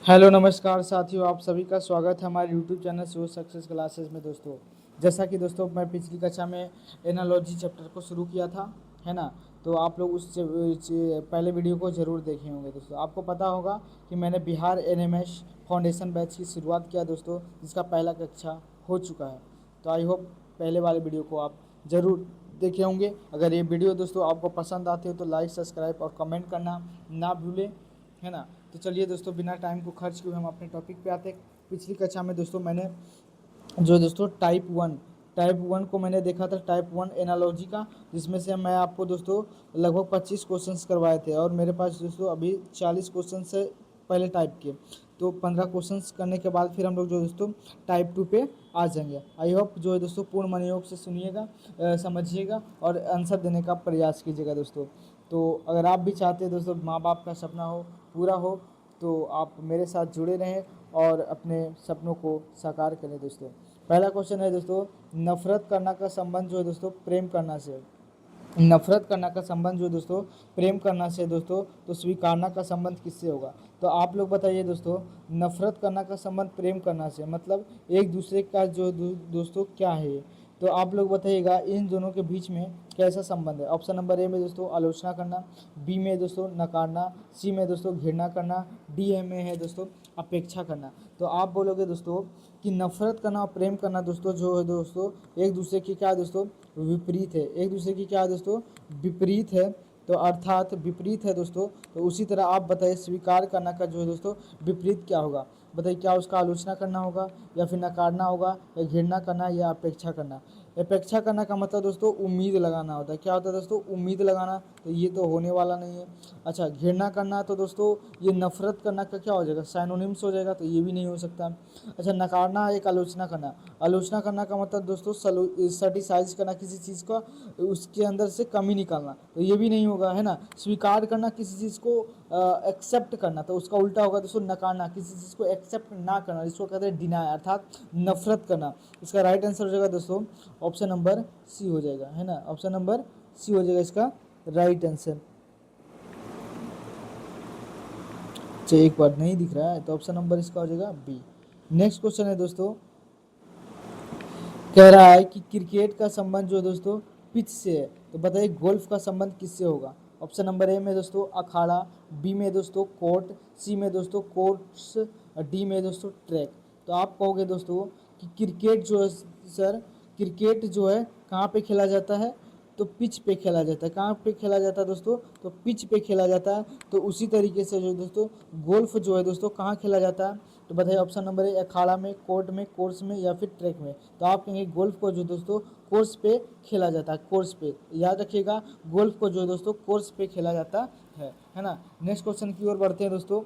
Hello नमस्कार साथियों, आप सभी का स्वागत है हमारे YouTube channel Shiv success classes में। दोस्तों, जैसा कि दोस्तों मैं पिछली कक्षा में एनालॉजी चैप्टर को शुरू किया था, है ना। तो आप लोग उस पहले वीडियो को ज़रूर देखे होंगे। दोस्तों, आपको पता होगा कि मैंने बिहार एनएमएस फाउंडेशन बैच की शुरुआत किया दोस्तों, जिसका पहला कक्षा हो चुका है। तो आई होप पहले वाले वीडियो को आप ज़रूर देखे होंगे। अगर ये वीडियो दोस्तों आपको पसंद आते हो तो लाइक, सब्सक्राइब और कमेंट करना ना भूलें, है ना। तो चलिए दोस्तों, बिना टाइम को खर्च किए हम अपने टॉपिक पे आते हैं। पिछली कक्षा में दोस्तों मैंने जो दोस्तों टाइप वन को मैंने देखा था, टाइप वन एनालॉजी का, जिसमें से मैं आपको दोस्तों लगभग 25 क्वेश्चंस करवाए थे और मेरे पास दोस्तों अभी 40 क्वेश्चन है पहले टाइप के। तो 15 क्वेश्चंस करने के बाद फिर हम लोग जो दोस्तों टाइप टू पे आ जाएंगे। आई होप जो है दोस्तों पूर्ण मनोयोग से सुनिएगा, समझिएगा और आंसर देने का प्रयास कीजिएगा दोस्तों। तो अगर आप भी चाहते हैं दोस्तों माँ बाप का सपना हो पूरा हो, तो आप मेरे साथ जुड़े रहें और अपने सपनों को साकार करें दोस्तों। पहला क्वेश्चन है दोस्तों, नफरत करना का संबंध जो है दोस्तों प्रेम करना से नफरत करना का संबंध जो दोस्तों प्रेम करना से दोस्तों, तो स्वीकारना का संबंध किससे होगा? तो आप लोग बताइए दोस्तों, नफरत करना का संबंध प्रेम करना से मतलब एक दूसरे का जो दोस्तों क्या है ये? तो आप लोग बताइएगा इन दोनों के बीच में कैसा संबंध है। ऑप्शन नंबर ए में दोस्तों आलोचना करना, बी में दोस्तों नकारना, सी में दोस्तों घृणा करना, डी में है दोस्तों अपेक्षा करना। तो आप बोलोगे दोस्तों कि नफरत करना और प्रेम करना दोस्तों जो है दोस्तों एक दूसरे की क्या है दोस्तों विपरीत है। एक दूसरे की क्या है दोस्तों विपरीत है, तो अर्थात विपरीत है दोस्तों। तो उसी तरह आप बताइए स्वीकार करना का जो है दोस्तों विपरीत क्या होगा? बताइए, क्या उसका आलोचना करना होगा या फिर नकारना होगा या घृणा करना या अपेक्षा करना? अपेक्षा करना का मतलब दोस्तों उम्मीद लगाना होता है। क्या होता है दोस्तों? उम्मीद लगाना। तो ये तो होने वाला नहीं है। अच्छा, घृणा करना तो दोस्तों ये नफरत करना का क्या हो जाएगा? साइनोनिम्स हो जाएगा, तो ये भी नहीं हो सकता। अच्छा, नकारना एक आलोचना करना। आलोचना करना का मतलब दोस्तों सर्टिसाइज करना किसी चीज़ का, उसके अंदर से कमी निकालना, तो ये भी नहीं होगा, है ना। स्वीकार करना किसी चीज़ को एक्सेप्ट करना, तो उसका उल्टा होगा दोस्तों नकारना, किसी चीज़ को एक्सेप्ट ना करना, जिसको कहते हैं डिनाय, अर्थात नफरत करना। इसका राइट आंसर हो जाएगा दोस्तों ऑप्शन नंबर सी हो जाएगा, है ना। ऑप्शन नंबर सी हो जाएगा इसका राइट आंसर। अच्छा, एक बार नहीं दिख रहा है तो ऑप्शन नंबर इसका हो जाएगा बी। नेक्स्ट क्वेश्चन है दोस्तों, कह रहा है कि क्रिकेट का संबंध जो है दोस्तों पिच से है, तो बताइए गोल्फ का संबंध किससे होगा? ऑप्शन नंबर ए में दोस्तों अखाड़ा, बी में दोस्तों कोर्ट, सी में दोस्तों कोर्ट्स, और डी में दोस्तों ट्रैक। तो आप कहोगे दोस्तों कि क्रिकेट जो है सर, क्रिकेट जो है कहाँ पे खेला जाता है? तो पिच पे खेला जाता है। कहाँ पे खेला जाता है दोस्तों? तो पिच पे खेला जाता है। तो उसी तरीके से जो दोस्तों गोल्फ जो है दोस्तों कहाँ खेला जाता है? तो बताइए ऑप्शन नंबर ए अखाड़ा में, कोर्ट में, कोर्स में या फिर ट्रैक में। तो आप कहेंगे गोल्फ को जो दोस्तों कोर्स पे खेला जाता है, कोर्स पे। याद रखिएगा, गोल्फ को जो है दोस्तों कोर्स पे खेला जाता है ना। नेक्स्ट क्वेश्चन की ओर बढ़ते हैं दोस्तों।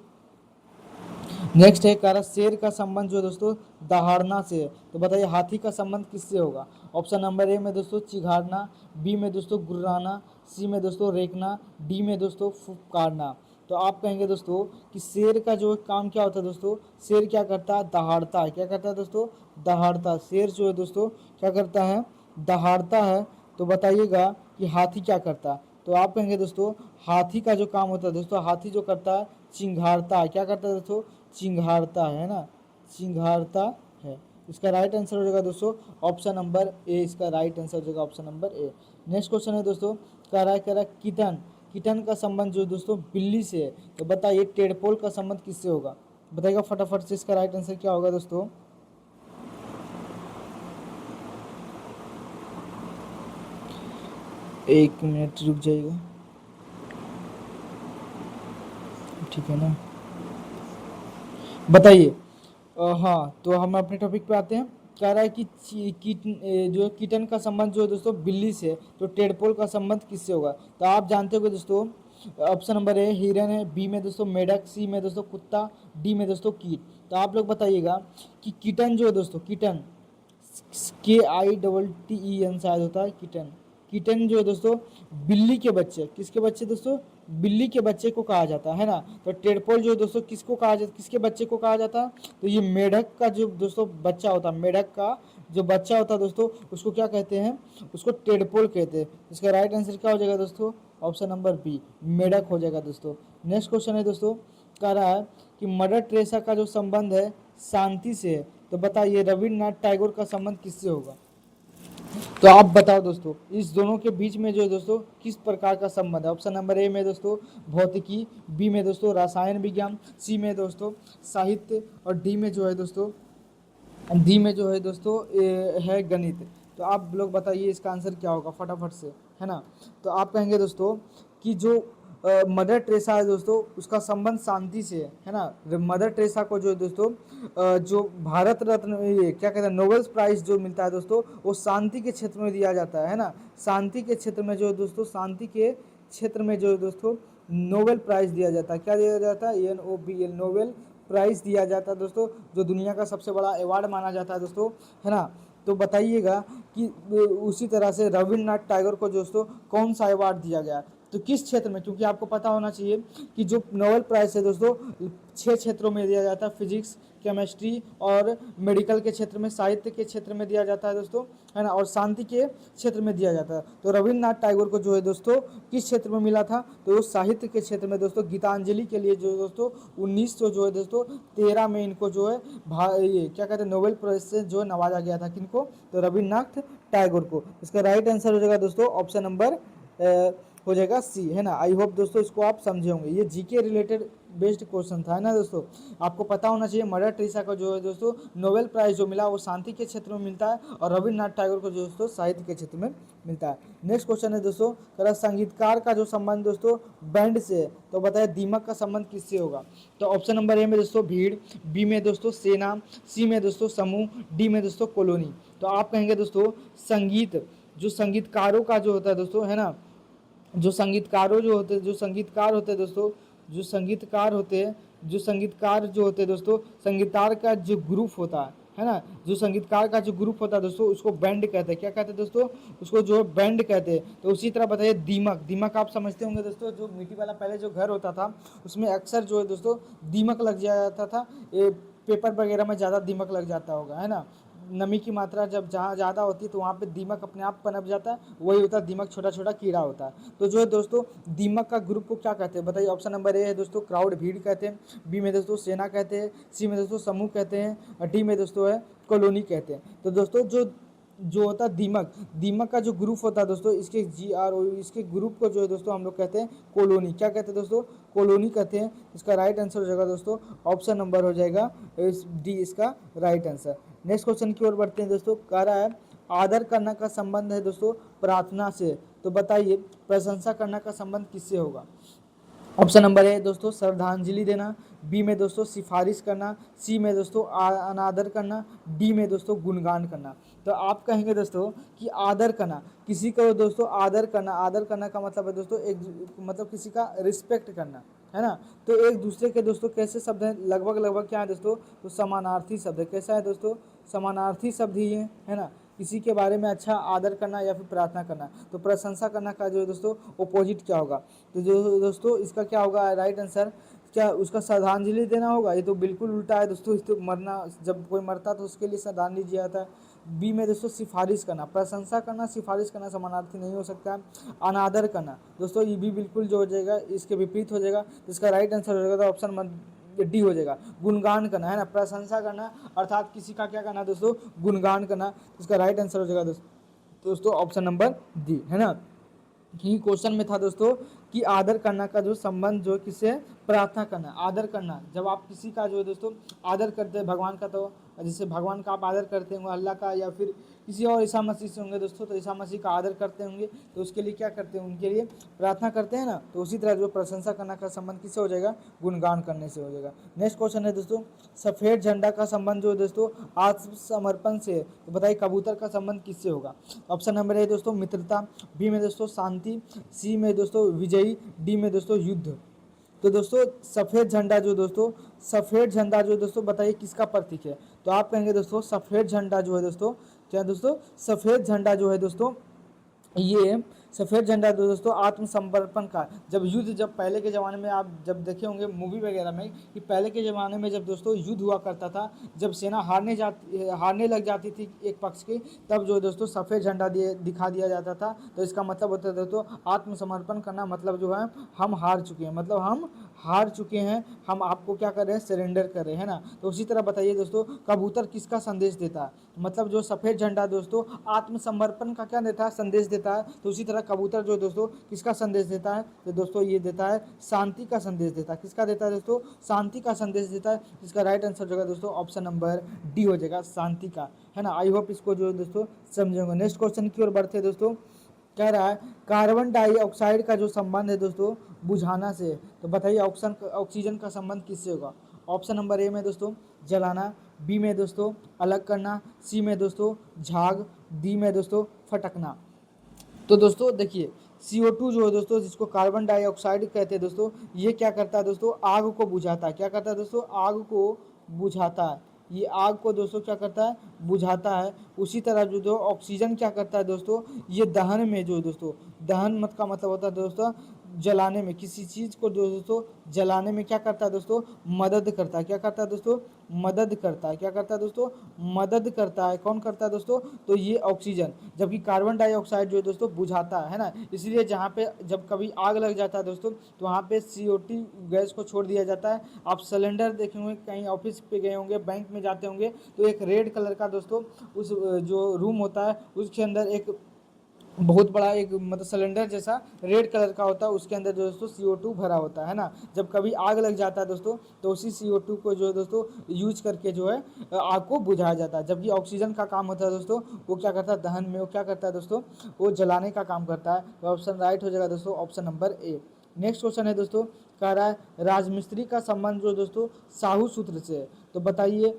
नेक्स्ट है कह रहा शेर का संबंध जो है दोस्तों दहाड़ना से है, तो बताइए हाथी का संबंध किससे होगा? ऑप्शन नंबर ए में दोस्तों चिघाड़ना, बी में दोस्तों गुर्राना, सी में दोस्तों रेखना, डी में दोस्तों फुफकारना। तो आप कहेंगे दोस्तों कि शेर का जो काम क्या होता है दोस्तों, शेर क्या करता है? दहाड़ता है। क्या करता है दोस्तों? दहाड़ता। शेर जो है दोस्तों क्या करता है? दहाड़ता है। तो बताइएगा कि हाथी क्या करता है? तो आप कहेंगे दोस्तों हाथी का जो काम होता है दोस्तों, हाथी जो करता है चिंघाड़ता है। क्या करता है दोस्तों? चिंघाड़ता है ना, चिंघाड़ता है। इसका राइट आंसर हो जाएगा दोस्तों ऑप्शन नंबर ए। इसका राइट आंसर हो जाएगा option number A. Next question है दोस्तों, कह रहा है किटन, किटन का संबंध जो दोस्तों बिल्ली से है, तो बताइए टेडपोल का संबंध किससे होगा? बताइएगा फटाफट से, इसका राइट आंसर क्या होगा दोस्तों? एक मिनट रुक जाइएगा, ठीक है ना। बताइए। हाँ, तो हम अपने टॉपिक पे आते हैं। कह रहा है कि जो कीटन का संबंध जो है दोस्तों बिल्ली से, तो टेडपोल का संबंध किससे होगा? तो आप जानते हो दोस्तों ऑप्शन नंबर ए हिरन है, बी में दोस्तों मेढक, सी में दोस्तों कुत्ता, डी में दोस्तों कीट। तो आप लोग बताइएगा कि कीटन जो है दोस्तों, कीटन KITTEN शायद होता है कीटन। कीटन जो है दोस्तों बिल्ली के बच्चे, किसके बच्चे दोस्तों? बिल्ली के बच्चे को कहा जाता है ना। तो टेडपोल जो है दोस्तों किसको कहा जाता, किसके बच्चे को कहा जाता है? तो ये मेढक का जो दोस्तों बच्चा होता है, मेढक का जो बच्चा होता है दोस्तों उसको क्या कहते हैं? उसको टेडपोल कहते हैं। इसका राइट आंसर क्या हो जाएगा दोस्तों? ऑप्शन नंबर बी मेढक हो जाएगा दोस्तों। नेक्स्ट क्वेश्चन है दोस्तों, कह रहा है कि मदर टेरेसा का जो संबंध है शांति से है, तो बताइए रविन्द्रनाथ टैगोर का संबंध किससे होगा? तो आप बताओ दोस्तों, इस दोनों के बीच में जो है दोस्तों किस प्रकार का संबंध है? ऑप्शन नंबर ए में दोस्तों भौतिकी, बी में दोस्तों रसायन विज्ञान, सी में दोस्तों साहित्य, और डी में जो है दोस्तों है गणित। तो आप लोग बताइए इसका आंसर क्या होगा फटाफट से, है ना। तो आप कहेंगे दोस्तों कि जो मदर टेरेसा है दोस्तों उसका संबंध शांति से है ना। मदर टेरेसा को जो है दोस्तों जो भारत रत्न ये क्या कहते हैं नोबेल प्राइज जो मिलता है दोस्तों वो शांति के क्षेत्र में दिया जाता है ना। शांति के क्षेत्र में जो है दोस्तों शांति के क्षेत्र में जो है दोस्तों नोबेल प्राइज दिया जाता है। क्या दिया जाता है? NOBL, नोबेल प्राइज दिया जाता है दोस्तों, जो दुनिया का सबसे बड़ा अवार्ड माना जाता है दोस्तों, है ना। तो बताइएगा कि उसी तरह से रविन्द्रनाथ टैगोर को दोस्तों कौन सा अवार्ड दिया गया, तो किस क्षेत्र में? क्योंकि आपको पता होना चाहिए कि जो नोबेल प्राइज है दोस्तों 6 क्षेत्रों में दिया जाता है, फिजिक्स, केमिस्ट्री और मेडिकल के क्षेत्र में, साहित्य के क्षेत्र में दिया जाता है दोस्तों, है ना, और शांति के क्षेत्र में दिया जाता है। तो रविन्द्रनाथ टैगोर को जो है दोस्तों किस क्षेत्र में मिला था? तो वो साहित्य के क्षेत्र में दोस्तों गीतांजलि के लिए जो है दोस्तों 1913 में इनको जो है ये क्या कहते हैं नोबेल प्राइज से जो नवाजा गया था। किनको? तो रविन्द्रनाथ टैगोर को। इसका राइट आंसर हो जाएगा दोस्तों ऑप्शन नंबर हो जाएगा सी, है ना। आई होप दोस्तों इसको आप समझे होंगे, ये जीके रिलेटेड बेस्ड क्वेश्चन था, है ना दोस्तों। आपको पता होना चाहिए मदर टेरेसा को जो है दोस्तों नोबेल प्राइज जो मिला वो शांति के क्षेत्र में मिलता है, और रविन्द्रनाथ टैगोर को जो दोस्तों साहित्य के क्षेत्र में मिलता है। नेक्स्ट क्वेश्चन है दोस्तों, करा संगीतकार का जो संबंध दोस्तों बैंड से, तो बताइए दीमक का संबंध किससे होगा? तो ऑप्शन नंबर ए में दोस्तों भीड़, बी में दोस्तों सेना, सी में दोस्तों समूह, डी में दोस्तों कॉलोनी। तो आप कहेंगे दोस्तों संगीत जो संगीतकारों का जो होता है दोस्तों, है ना, जो संगीतकार होते हैं दोस्तों, जो संगीतकार दोस्तों संगीतकार का जो ग्रुप होता है ना, जो संगीतकार का जो ग्रुप होता है दोस्तों उसको बैंड कहते हैं। क्या कहते हैं दोस्तों? उसको जो है बैंड कहते हैं। तो उसी तरह बताइए दीमक आप समझते होंगे दोस्तों, जो मिट्टी वाला पहले जो घर होता था उसमें अक्सर जो है दोस्तों दीमक लग जाता था, ये पेपर वगैरह में ज़्यादा दीमक लग जाता होगा, है ना। नमी की मात्रा जब जहाँ ज़्यादा होती है तो वहाँ पे दीमक अपने आप पनप जाता है, वही होता है दीमक, छोटा छोटा कीड़ा होता है। तो जो है दोस्तों दीमक का ग्रुप को क्या कहते हैं? बताइए। ऑप्शन नंबर ए है दोस्तों क्राउड, भीड़ कहते हैं, बी में दोस्तों सेना कहते हैं, सी में दोस्तों समूह कहते हैं, और डी में दोस्तों है कॉलोनी कहते हैं। तो दोस्तों जो होता है दीमक का जो ग्रुप होता है दोस्तों इसके ग्रुप को जो है दोस्तों हम लोग कहते हैं कॉलोनी। क्या कहते हैं दोस्तों? कॉलोनी कहते हैं। इसका राइट आंसर हो जाएगा दोस्तों ऑप्शन नंबर हो जाएगा डी, इसका राइट आंसर। नेक्स्ट क्वेश्चन की ओर बढ़ते हैं दोस्तों, कह रहा है आदर करना का संबंध है दोस्तों प्रार्थना से, तो बताइए प्रशंसा करना का संबंध किससे होगा? ऑप्शन नंबर ए दोस्तों श्रद्धांजलि देना, बी में दोस्तों सिफारिश करना, सी में दोस्तों अनादर करना, डी में दोस्तों गुणगान करना। तो आप कहेंगे दोस्तों कि आदर करना, किसी को दोस्तों आदर करना का मतलब है दोस्तों मतलब किसी का रिस्पेक्ट करना, है ना। तो एक दूसरे के दोस्तों कैसे शब्द हैं? लगभग क्या है दोस्तों? तो समानार्थी शब्द है। कैसा है दोस्तों? समानार्थी शब्द ही है ना। किसी के बारे में अच्छा आदर करना या फिर प्रार्थना करना। तो प्रशंसा करना का जो है दोस्तों ओपोजिट क्या होगा? तो जो दोस्तों इसका क्या होगा राइट आंसर? क्या उसका श्रद्धांजलि देना होगा? ये तो बिल्कुल उल्टा है दोस्तों। इस तो मरना, जब कोई मरता तो उसके लिए श्रद्धांजलि दिया जाता है। बी में दोस्तों सिफारिश करना, प्रशंसा करना सिफारिश करना समानार्थी नहीं हो सकता है। अनादर करना दोस्तों ये भी बिल्कुल जो हो जाएगा इसके विपरीत हो जाएगा। तो इसका राइट आंसर हो जाएगा ऑप्शन डी हो जाएगा गुणगान करना, है ना। प्रशंसा करना अर्थात किसी का क्या करना दोस्तों? गुणगान करना। इसका राइट आंसर हो जाएगा दोस्तों ऑप्शन नंबर डी, है ना। ही क्वेश्चन में था दोस्तों कि आदर करना का जो संबंध जो किससे? प्रार्थना करना। आदर करना, जब आप किसी का जो है दोस्तों आदर करते हैं भगवान का, तो जैसे भगवान का आप आदर करते होंगे अल्लाह का, या फिर किसी और ईसा मसीह से होंगे दोस्तों, तो ईसा मसीह का आदर करते होंगे तो उसके लिए क्या करते हैं? उनके लिए प्रार्थना करते हैं ना। तो उसी तरह जो प्रशंसा करना का संबंध किससे हो जाएगा? गुणगान करने से हो जाएगा। नेक्स्ट क्वेश्चन है दोस्तों, सफ़ेद झंडा का संबंध जो है दोस्तों आत्मसमर्पण से, तो बताइए कबूतर का संबंध किससे होगा? ऑप्शन नंबर ए दोस्तों मित्रता, बी में दोस्तों शांति, सी में दोस्तों विजयी, डी में दोस्तों युद्ध। तो दोस्तों सफ़ेद झंडा जो दोस्तों बताइए किसका प्रतीक है? तो आप कहेंगे दोस्तों सफ़ेद झंडा जो है दोस्तों, क्या दोस्तों? सफ़ेद झंडा जो है दोस्तों ये सफ़ेद झंडा दोस्तों आत्मसमर्पण का, जब पहले के ज़माने में आप जब देखे होंगे मूवी वगैरह में कि पहले के ज़माने में जब दोस्तों युद्ध हुआ करता था, जब सेना हारने लग जाती थी एक पक्ष की, तब जो दोस्तों सफ़ेद झंडा दिखा दिया जाता था। तो इसका मतलब होता है दोस्तों आत्मसमर्पण करना, मतलब जो है हम हार चुके हैं, मतलब हम हार चुके हैं, हम आपको क्या कर रहे हैं, सरेंडर कर रहे हैं ना। तो उसी तरह बताइए दोस्तों, कबूतर किसका संदेश देता है, मतलब जो सफ़ेद झंडा दोस्तों आत्मसमर्पण का क्या देता है, संदेश देता है। तो उसी तरह कबूतर जो दोस्तों किसका संदेश देता है, तो दोस्तों ये देता है शांति का संदेश देता है। किसका देता है दोस्तों, शांति का संदेश देता है। इसका राइट आंसर जो है दोस्तों ऑप्शन नंबर डी हो जाएगा, शांति का, है ना। आई होप इसको जो है दोस्तों समझेंगे। नेक्स्ट क्वेश्चन की ओर बढ़ते हैं दोस्तों। कह रहा है कार्बन डाइऑक्साइड का जो संबंध है दोस्तों बुझाना से, तो बताइए ऑक्सीजन का संबंध किससे होगा। ऑप्शन नंबर ए में दोस्तों जलाना, बी में दोस्तों अलग करना, सी में दोस्तों झाग, डी में दोस्तों फटकना। तो दोस्तों देखिए CO2 जो है दोस्तों, जिसको कार्बन डाइऑक्साइड कहते हैं दोस्तों, ये क्या करता है दोस्तों, आग को बुझाता है। क्या करता है दोस्तों, आग को बुझाता है। ये आग को दोस्तों क्या करता है, बुझाता है। उसी तरह जो ऑक्सीजन क्या करता है दोस्तों, ये दहन में जो है दोस्तों, दहन मत का मतलब होता है दोस्तों जलाने में, किसी चीज़ को जो दोस्तों जलाने में क्या करता है दोस्तों, मदद करता है। क्या करता है दोस्तों, मदद करता है। क्या करता है दोस्तों, मदद करता है। कौन करता है दोस्तों, तो ये ऑक्सीजन। जबकि कार्बन डाइऑक्साइड जो है दोस्तों बुझाता है ना। इसलिए जहाँ पे जब कभी आग लग जाता है दोस्तों, तो वहाँ पे CO2 गैस को छोड़ दिया जाता है। आप सिलेंडर देखे होंगे, कहीं ऑफिस पे गए होंगे, बैंक में जाते होंगे, तो एक रेड कलर का दोस्तों उस जो रूम होता है उसके अंदर एक बहुत बड़ा एक मतलब सिलेंडर जैसा रेड कलर का होता है, उसके अंदर जो दोस्तों CO2 भरा होता है ना। जब कभी आग लग जाता है दोस्तों, तो उसी CO2 को जो है दोस्तों यूज करके जो है आग को बुझाया जाता है। जबकि ऑक्सीजन का काम होता है दोस्तों, वो क्या करता है दहन में, वो क्या करता है दोस्तों, वो जलाने का काम करता है। तो ऑप्शन राइट हो जाएगा दोस्तों option number A. Next question है दोस्तों, कह रहा है राजमिस्त्री का संबंध जो दोस्तों साहू सूत्र से है। तो बताइए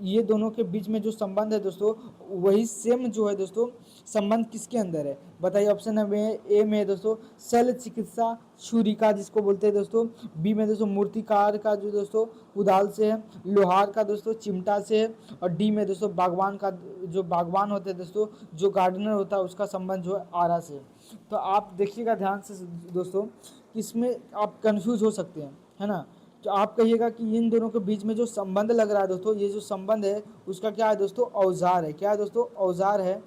ये दोनों के बीच में जो संबंध है दोस्तों, वही सेम जो है दोस्तों संबंध किसके अंदर है। बताइए ऑप्शन ए में दोस्तों शल्य चिकित्सा छुरिका जिसको बोलते हैं दोस्तों, बी में दोस्तों मूर्तिकार का जो दोस्तों कुदाल से है, लोहार का दोस्तों चिमटा से है, और डी में दोस्तों बागवान का, जो बागवान होते हैं दोस्तों, जो गार्डनर होता है उसका संबंध जो है आरा से। तो आप देखिएगा ध्यान से दोस्तों, इसमें आप कंफ्यूज हो सकते हैं, है ना। तो आप कहिएगा कि इन दोनों के बीच में जो संबंध लग रहा है दोस्तों, ये जो संबंध है उसका क्या है दोस्तों, औजार है। क्या है दोस्तों, औजार है।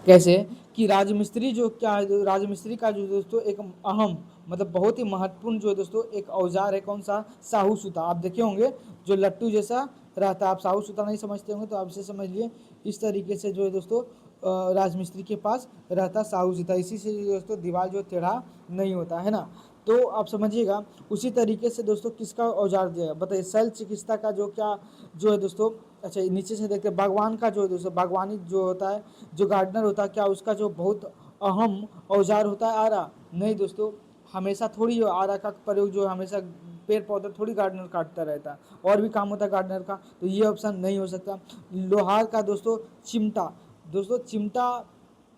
कैसे कि राजमिस्त्री जो क्या है, राजमिस्त्री का जो दोस्तों एक अहम मतलब बहुत ही महत्वपूर्ण जो है दोस्तों एक औजार है, कौन सा, साहू सूता। आप देखे होंगे जो लट्टू जैसा रहता है। आप साहू सूता नहीं समझते होंगे तो आप इसे समझ लिए, इस तरीके से जो है दोस्तों राजमिस्त्री के पास रहता साहू सूता। इसी से दोस्तों दीवार जो टेढ़ा नहीं होता है ना। तो आप समझिएगा उसी तरीके से दोस्तों किसका औजार दिया, बताइए शल्य चिकित्सा का जो क्या जो है दोस्तों। अच्छा नीचे से देखते हैं बागवान का जो है दोस्तों, बागवानी जो होता है, जो गार्डनर होता है, क्या उसका जो बहुत अहम औजार होता है आरा। नहीं दोस्तों, हमेशा थोड़ी आरा का प्रयोग जो हमेशा पेड़ पौधे थोड़ी गार्डनर काटता रहता है, और भी काम होता है गार्डनर का। तो ये ऑप्शन नहीं हो सकता। लोहार का दोस्तों चिमटा, दोस्तों चिमटा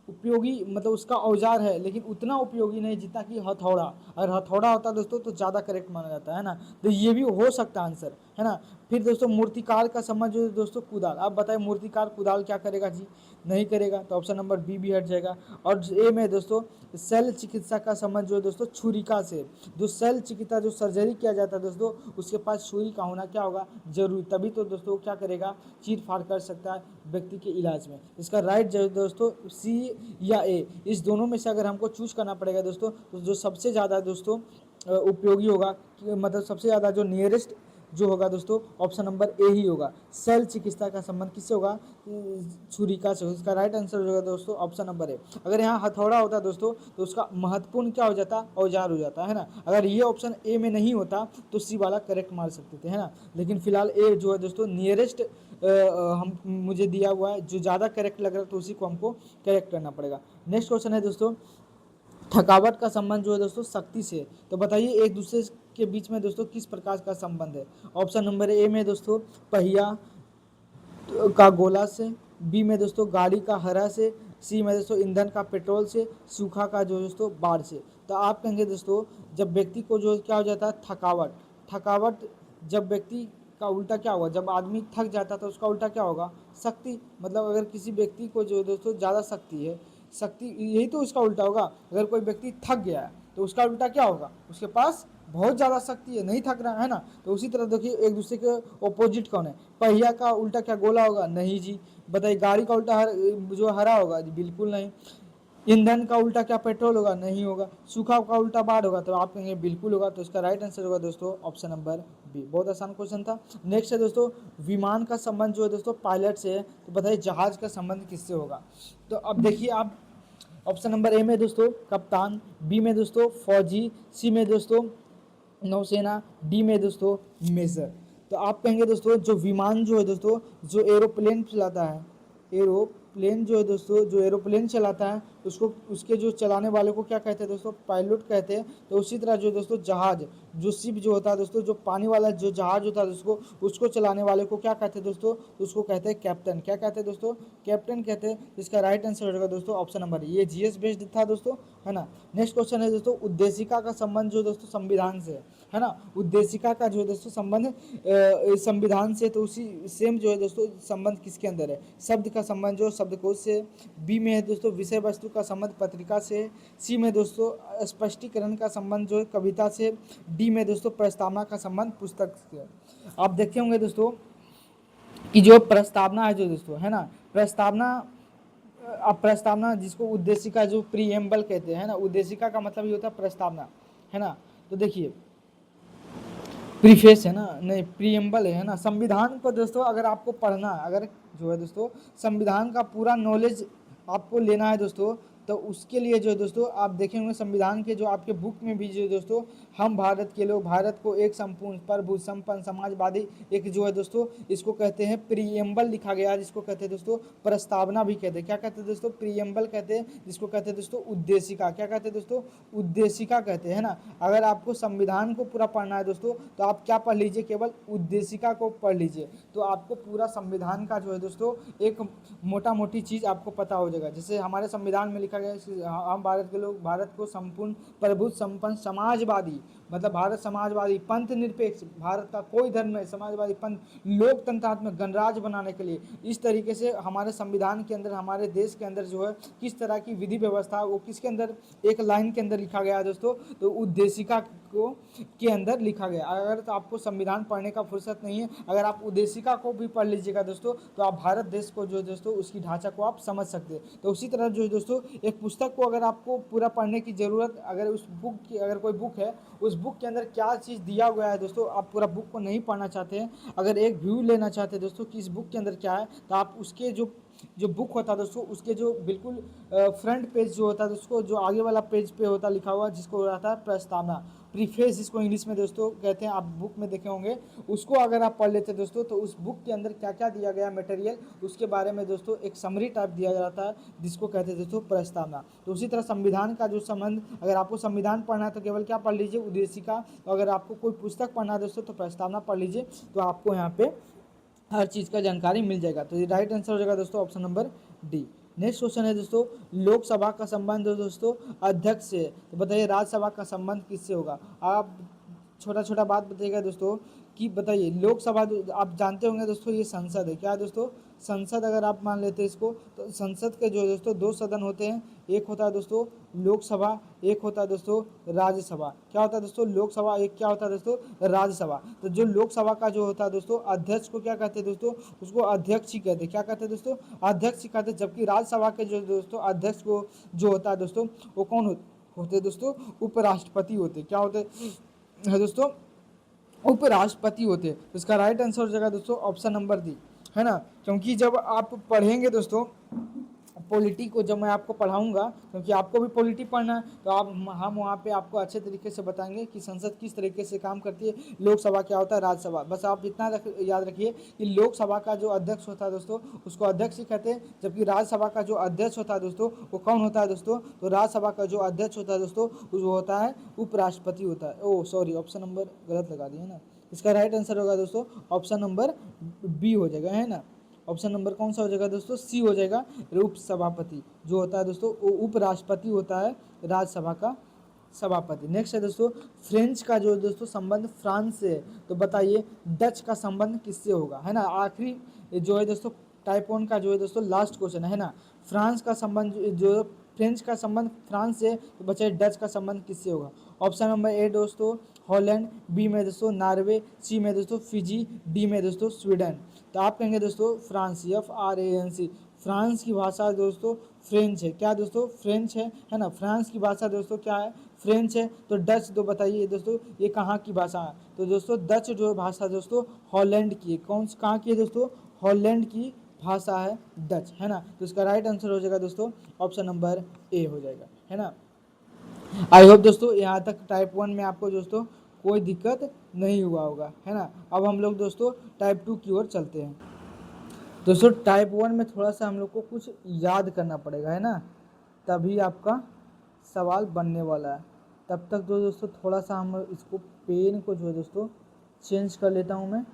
उपयोगी मतलब उसका औजार है, लेकिन उतना उपयोगी नहीं जितना कि हथौड़ा। अगर हथौड़ा होता दोस्तों तो ज़्यादा करेक्ट माना जाता है ना। तो ये भी हो सकता है आंसर, है ना। फिर दोस्तों मूर्तिकार का समझ जो है दोस्तों कुदाल। आप बताएं मूर्तिकार कुदाल क्या करेगा जी, नहीं करेगा। तो ऑप्शन नंबर बी भी हट जाएगा। और ए में दोस्तों शल्य चिकित्सा का संबंध जो है दोस्तों छुरिका से। जो शल्य चिकित्सा जो सर्जरी किया जाता है दोस्तों, उसके पास छुरी का होना क्या होगा, जरूरी। तभी तो दोस्तों क्या करेगा, चीर फाड़ कर सकता है व्यक्ति के इलाज में। इसका राइट जो है दोस्तों सी या ए, इस दोनों में से अगर हमको चूज करना पड़ेगा दोस्तों, तो जो सबसे ज़्यादा दोस्तों उपयोगी होगा, मतलब सबसे ज़्यादा जो नियरेस्ट जो होगा दोस्तों ऑप्शन नंबर ए ही होगा। शल्य चिकित्सा का संबंध किससे होगा, छुरिका से। इसका राइट आंसर होगा दोस्तों ऑप्शन नंबर ए। अगर यहाँ हथौड़ा होता दोस्तों तो उसका महत्वपूर्ण क्या हो जाता, औजार हो जाता है ना। अगर ये ऑप्शन ए में नहीं होता तो सी वाला करेक्ट मार सकते थे, है ना। लेकिन फिलहाल ए जो है दोस्तों नियरेस्ट हम मुझे दिया हुआ है, जो ज़्यादा करेक्ट लग रहा है तो उसी को हमको करेक्ट करना पड़ेगा। नेक्स्ट क्वेश्चन है दोस्तों, थकावट का संबंध जो है दोस्तों शक्ति से। तो बताइए एक दूसरे के बीच में दोस्तों किस प्रकार का संबंध है। ऑप्शन नंबर ए में दोस्तों पहिया का गोला से, बी में दोस्तों गाड़ी का हरा से, सी में दोस्तों ईंधन का पेट्रोल से, सूखा का जो दोस्तों बाढ़ से। तो आप कहेंगे दोस्तों जब व्यक्ति को जो क्या हो जाता है थकावट, थकावट जब व्यक्ति का उल्टा क्या होगा, जब आदमी थक जाता है तो उसका उल्टा क्या होगा, शक्ति। मतलब अगर किसी व्यक्ति को जो दोस्तों ज़्यादा शक्ति है, शक्ति यही तो उसका उल्टा होगा। अगर कोई व्यक्ति थक गया है तो उसका उल्टा क्या होगा, उसके पास बहुत ज़्यादा शक्ति है, नहीं थक रहा है ना। तो उसी तरह देखिए एक दूसरे के ऑपोजिट कौन है, पहिया का उल्टा क्या गोला होगा, नहीं जी। बताइए गाड़ी का उल्टा जो हरा होगा जी, बिल्कुल नहीं। ईंधन का उल्टा क्या पेट्रोल होगा? नहीं होगा। सूखा का उल्टा बाढ़ होगा? तो आप कहेंगे बिल्कुल होगा। तो इसका राइट आंसर होगा दोस्तों ऑप्शन नंबर बी। बहुत आसान क्वेश्चन था। नेक्स्ट है दोस्तों, विमान का संबंध जो है दोस्तों पायलट से है, तो बताइए जहाज का संबंध किससे होगा? तो अब देखिए आप, ऑप्शन नंबर ए में दोस्तों कप्तान, बी में दोस्तों फौजी, सी में दोस्तों नौसेना, डी में दोस्तों मेजर। तो आप कहेंगे दोस्तों जो विमान जो है दोस्तों, जो एरोप्लेन चलाता है, एरोप्लेन जो है दोस्तों, जो एरोप्लेन चलाता है उसको, उसके जो चलाने वाले को क्या कहते हैं दोस्तों? पायलट कहते हैं। तो उसी तरह जो दोस्तों जहाज, जो शिप जो होता है दोस्तों, जो पानी वाला जो जहाज होता है दोस्तों, उसको चलाने वाले को क्या कहते हैं दोस्तों? उसको कहते हैं कैप्टन। क्या कहते हैं दोस्तों? कैप्टन कहते हैं। इसका राइट आंसर होगा दोस्तों ऑप्शन नंबर, ये जीएस बेस्ड था दोस्तों, है ना। नेक्स्ट क्वेश्चन है दोस्तों, उद्देशिका का संबंध जो दोस्तों संविधान से है ना। उद्देशिका का जो दोस्तों संबंध संविधान से, तो उसी सेम जो है दोस्तों संबंध किसके अंदर है? शब्द का संबंध जो शब्दकोश से, बी में है दोस्तों विषय वस्तु का संबंध पत्रिका से, सी में दोस्तों स्पष्टीकरण का संबंध जो है कविता से, डी में दोस्तों प्रस्तावना का संबंध पुस्तक से। आप देखे होंगे दोस्तों कि जो प्रस्तावना है जो दोस्तों, है ना, प्रस्तावना, अब प्रस्तावना जिसको उद्देशिका जो प्रीएम्बल कहते हैं ना, उद्देशिका का मतलब ये होता है प्रस्तावना, है ना। तो देखिए प्रीफेस है ना, नहीं प्रीएम्बल है ना। संविधान को दोस्तों अगर आपको पढ़ना, अगर जो है दोस्तों संविधान का पूरा नॉलेज आपको लेना है दोस्तों, तो उसके लिए जो है दोस्तों आप देखेंगे संविधान के जो आपके बुक में भी जो है दोस्तों, हम भारत के लोग, भारत को एक संपूर्ण प्रभु संपन्न समाजवादी, एक जो है दोस्तों इसको कहते हैं प्रीएम्बल लिखा गया है, जिसको कहते हैं दोस्तों प्रस्तावना भी कहते हैं। क्या कहते हैं दोस्तों? प्रीएम्बल कहते हैं, जिसको कहते हैं दोस्तों उद्देशिका। क्या कहते हैं दोस्तों? उद्देशिका कहते हैं ना। अगर आपको संविधान को पूरा पढ़ना है दोस्तों, तो आप क्या पढ़ लीजिए? केवल उद्देशिका को पढ़ लीजिए, तो आपको पूरा संविधान का जो है दोस्तों एक मोटा मोटी चीज़ आपको पता हो जाएगा। जैसे हमारे संविधान में लिखा गया है कि हम भारत के लोग, भारत को संपूर्ण प्रभु संपन्न समाजवादी, मतलब भारत समाजवादी पंथ निरपेक्ष, भारत का कोई धर्म नहीं, समाजवादी पंथ लोकतंत्रात्मक गणराज्य बनाने के लिए, इस तरीके से हमारे संविधान के अंदर, हमारे देश के अंदर जो है किस तरह की विधि व्यवस्था, वो किसके अंदर, एक लाइन के अंदर लिखा गया है दोस्तों, तो उद्देशिका को के अंदर लिखा गया। अगर तो आपको संविधान पढ़ने का फुर्सत नहीं है, अगर आप उद्देशिका को भी पढ़ लीजिएगा दोस्तों, तो आप भारत देश को जो दोस्तों उसकी ढांचा को आप समझ सकते हैं। तो उसी तरह जो दोस्तों एक पुस्तक को अगर आपको पूरा पढ़ने की ज़रूरत, अगर उस बुक की, अगर कोई बुक है, उस बुक के अंदर क्या चीज़ दिया हुआ है दोस्तों, आप पूरा बुक को नहीं पढ़ना चाहते हैं, अगर एक व्यू लेना चाहते हैं दोस्तों कि इस बुक के अंदर क्या है, तो आप उसके जो बुक होता है दोस्तों, उसके जो बिल्कुल फ्रंट पेज जो होता है दोस्तों, जो आगे वाला पेज पे होता लिखा हुआ, जिसको रहता है प्रस्तावना, प्रीफेस जिसको इंग्लिश में दोस्तों कहते हैं, आप बुक में देखे होंगे, उसको अगर आप पढ़ लेते दोस्तों, तो उस बुक के अंदर क्या क्या दिया गया मटेरियल, उसके बारे में दोस्तों एक समरी टाइप दिया जाता है, जिसको कहते हैं दोस्तों प्रस्तावना। तो उसी तरह संविधान का जो संबंध, अगर आपको संविधान पढ़ना है तो केवल क्या पढ़ लीजिए? उद्देशिका। अगर आपको कोई पुस्तक पढ़ना है दोस्तों, तो प्रस्तावना पढ़ लीजिए, तो आपको यहाँ पे हर चीज़ का जानकारी मिल जाएगा। तो ये राइट आंसर हो जाएगा दोस्तों option number D. Next question है दोस्तों, लोकसभा का संबंध दोस्तों अध्यक्ष से, तो बताइए राज्यसभा का संबंध किससे होगा? आप छोटा छोटा बात बताइएगा दोस्तों कि बताइए लोकसभा, आप जानते होंगे दोस्तों ये संसद है। क्या है दोस्तों? संसद। अगर आप मान लेते हैं इसको, तो संसद के जो दोस्तों दो सदन होते हैं, एक होता है दोस्तों लोकसभा, एक होता है दोस्तों राज्यसभा। क्या होता है दोस्तों? लोकसभा, एक क्या होता है दोस्तों राज्यसभा। तो जो लोकसभा का जो होता है दोस्तों अध्यक्ष को क्या कहते हैं दोस्तों? उसको अध्यक्ष ही कहते हैं। क्या कहते हैं दोस्तों? अध्यक्ष ही कहते हैं। जबकि राज्यसभा के जो दोस्तों अध्यक्ष को जो होता है दोस्तों, वो कौन होते हैं दोस्तों? उपराष्ट्रपति होते हैं। क्या होते हैं दोस्तों? उपराष्ट्रपति होते हैं। तो इसका राइट आंसर हो जाएगा दोस्तों ऑप्शन नंबर डी, है ना। क्योंकि जब आप पढ़ेंगे दोस्तों पॉलिटी को, जब मैं आपको पढ़ाऊंगा, क्योंकि आपको भी पॉलिटी पढ़ना है, तो हम वहाँ पे आपको अच्छे तरीके से बताएंगे कि संसद किस तरीके से काम करती है, लोकसभा क्या होता है, राज्यसभा। बस आप इतना याद रखिए कि लोकसभा का जो अध्यक्ष होता है दोस्तों, उसको अध्यक्ष ही कहते हैं। जबकि राज्यसभा का जो अध्यक्ष होता है दोस्तों, वो कौन होता है दोस्तों? तो राज्यसभा का जो अध्यक्ष होता है दोस्तों, वो होता है उपराष्ट्रपति होता है। ओह सॉरी, ऑप्शन नंबर गलत लगा दिया ना। इसका राइट आंसर होगा दोस्तों ऑप्शन नंबर बी हो जाएगा, है ना। ऑप्शन नंबर कौन सा हो जाएगा दोस्तों? सी हो जाएगा। उप सभापति जो होता है दोस्तों, वो उपराष्ट्रपति होता है राज्यसभा का सभापति। नेक्स्ट है दोस्तों, फ्रेंच का जो दोस्तों संबंध फ्रांस से है, तो बताइए डच का संबंध किससे होगा, है ना। आखिरी जो है दोस्तों टाइप 1 का जो है दोस्तों लास्ट क्वेश्चन है ना। फ्रांस का संबंध जो, फ्रेंच का संबंध फ्रांस से, तो बच्चे डच का संबंध किससे होगा? ऑप्शन नंबर ए दोस्तों हॉलैंड, बी में दोस्तों नॉर्वे, सी में दोस्तों फिजी, डी में दोस्तों स्वीडन। तो आप कहेंगे दोस्तों फ्रांस, FRANC, फ्रांस की भाषा दोस्तों फ्रेंच है। क्या दोस्तों? फ्रेंच है ना। फ्रांस की भाषा दोस्तों क्या है? फ्रेंच है। तो डच तो बताइए दोस्तों ये कहाँ की भाषा है? तो दोस्तों डच जो भाषा दोस्तों हॉलैंड की है। कहाँ की है दोस्तों? हॉलैंड की भाषा है डच, है ना। तो इसका राइट आंसर हो जाएगा दोस्तों ऑप्शन नंबर ए हो जाएगा, है ना। आई होप दोस्तों यहाँ तक टाइप 1 में आपको दोस्तों कोई दिक्कत नहीं हुआ होगा, है ना। अब हम लोग दोस्तों टाइप 2 की ओर चलते हैं। दोस्तों टाइप 1 में थोड़ा सा हम लोग को कुछ याद करना पड़ेगा, है ना, तभी आपका सवाल बनने वाला है। तब तक जो दोस्तों थोड़ा सा हम इसको पेन को जो है दोस्तों चेंज कर लेता हूँ मैं,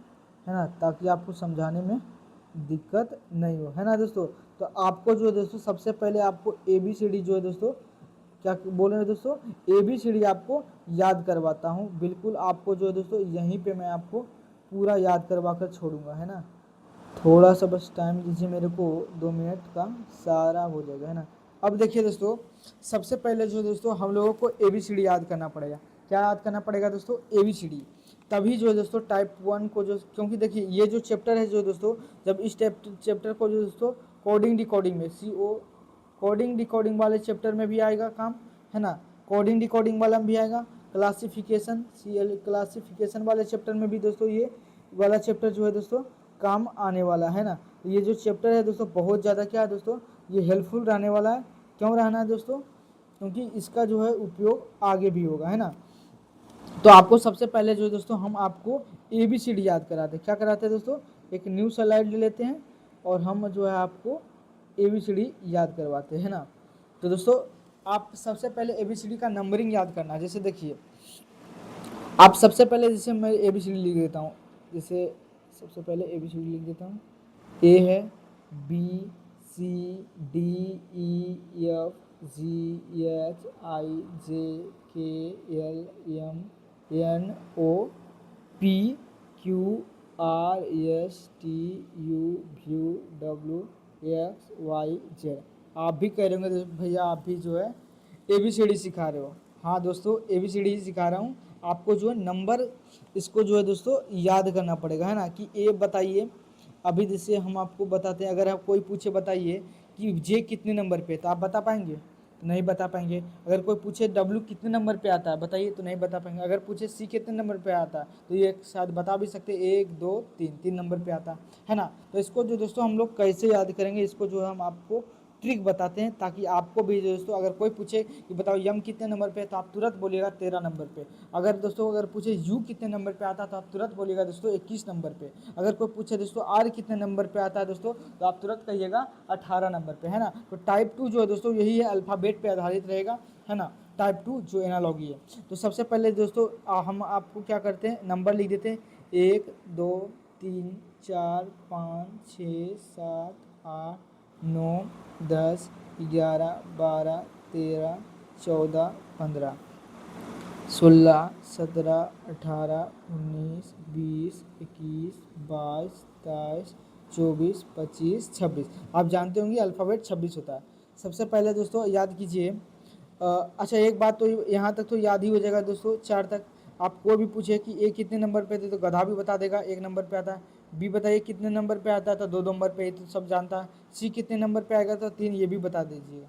है ना, ताकि आपको समझाने में दिक्कत नहीं हो, है ना दोस्तों। तो आपको जो है दोस्तों सबसे पहले आपको ABCD जो है दोस्तों क्या बोल रहे हैं दोस्तों, ABCD आपको याद करवाता हूँ। बिल्कुल आपको जो है दोस्तों यहीं पे मैं आपको पूरा याद करवा कर छोड़ूंगा, है ना। थोड़ा सा बस टाइम दीजिए मेरे को, 2 मिनट का सारा हो जाएगा, है ना। अब देखिए दोस्तों सबसे पहले जो दोस्तों हम लोगों को ABCD याद करना पड़ेगा। क्या याद करना पड़ेगा दोस्तों? ABCD। तभी जो है दोस्तों टाइप 1 को जो, क्योंकि देखिए ये जो चैप्टर है जो दोस्तों, जब इस चैप्टर को जो दोस्तों कोडिंग डिकोडिंग में कोडिंग डिकोडिंग वाले चैप्टर में भी आएगा काम, है ना। कोडिंग डिकोडिंग वाला में भी आएगा। क्लासिफिकेशन क्लासिफिकेशन वाले चैप्टर में भी दोस्तों ये वाला चैप्टर जो है दोस्तों काम आने वाला है ना। ये जो चैप्टर है दोस्तों बहुत ज़्यादा क्या है दोस्तों, ये हेल्पफुल रहने वाला है। क्यों रहना है दोस्तों? क्योंकि इसका जो है उपयोग आगे भी होगा, है ना। तो आपको सबसे पहले जो है दोस्तों हम आपको ABCD याद कराते हैं। क्या कराते हैं दोस्तों? एक न्यू स्लाइड ले लेते हैं और हम जो है आपको ABCD याद करवाते हैं ना। तो दोस्तों आप सबसे पहले ABCD का नंबरिंग याद करना है। जैसे देखिए आप सबसे पहले, जैसे मैं ABCD लिख देता हूँ, जैसे सबसे पहले ABCD लिख देता हूँ। A है, BCDEFGHIJKLMNOPQRSTUVWXYZ। आप भी कह रहे होंगे भैया आप भी जो है ABCD सिखा रहे हो। हाँ दोस्तों ABCD ही सिखा रहा हूँ आपको। जो है नंबर इसको जो है दोस्तों याद करना पड़ेगा, है ना। कि A बताइए, अभी जैसे हम आपको बताते हैं, अगर आप कोई पूछे बताइए कि J कितने नंबर पे, तो आप बता पाएंगे? तो नहीं बता पाएंगे। अगर कोई पूछे W कितने नंबर पे आता है बताइए, तो नहीं बता पाएंगे। अगर पूछे C कितने नंबर पे आता है, तो ये शायद बता भी सकते 1 2 3 3 नंबर पे आता है ना। तो इसको जो दोस्तों हम लोग कैसे याद करेंगे, इसको जो हम आपको ट्रिक बताते हैं, ताकि आपको भी दोस्तों अगर कोई पूछे कि बताओ यम कितने नंबर पे है, तो आप तुरंत बोलिएगा 13 नंबर पे। अगर दोस्तों अगर पूछे यू कितने नंबर पे आता है, तो आप तुरंत बोलिएगा दोस्तों 21 नंबर पे। अगर कोई पूछे दोस्तों आर कितने नंबर पे आता है दोस्तों, तो आप तुरंत कहिएगा 18 नंबर पे, है ना। तो टाइप 2 जो है दोस्तों यही है, अल्फ़ाबेट पे आधारित रहेगा, है ना। टाइप 2 जो एनालॉगी है। तो सबसे पहले दोस्तों हम आपको क्या करते हैं, नंबर लिख देते हैं 1 2 3 4 5 6 7 8 9 10 11 12 13 14 15 16 17 18 19 20 21 22 23 24 25 26। आप जानते होंगे अल्फ़ाबेट 26 होता है। सबसे पहले दोस्तों याद कीजिए। अच्छा एक बात तो यहाँ तक तो याद ही हो जाएगा दोस्तों, 4 तक। आप कोई भी पूछे कि A कितने नंबर पे थे, तो गधा भी बता देगा 1 नंबर पे आता है। B बताइए कितने नंबर पे आता है, तो 2 नंबर पे, तो सब जानता है। C कितने नंबर पे आएगा, तो 3, ये भी बता दीजिएगा,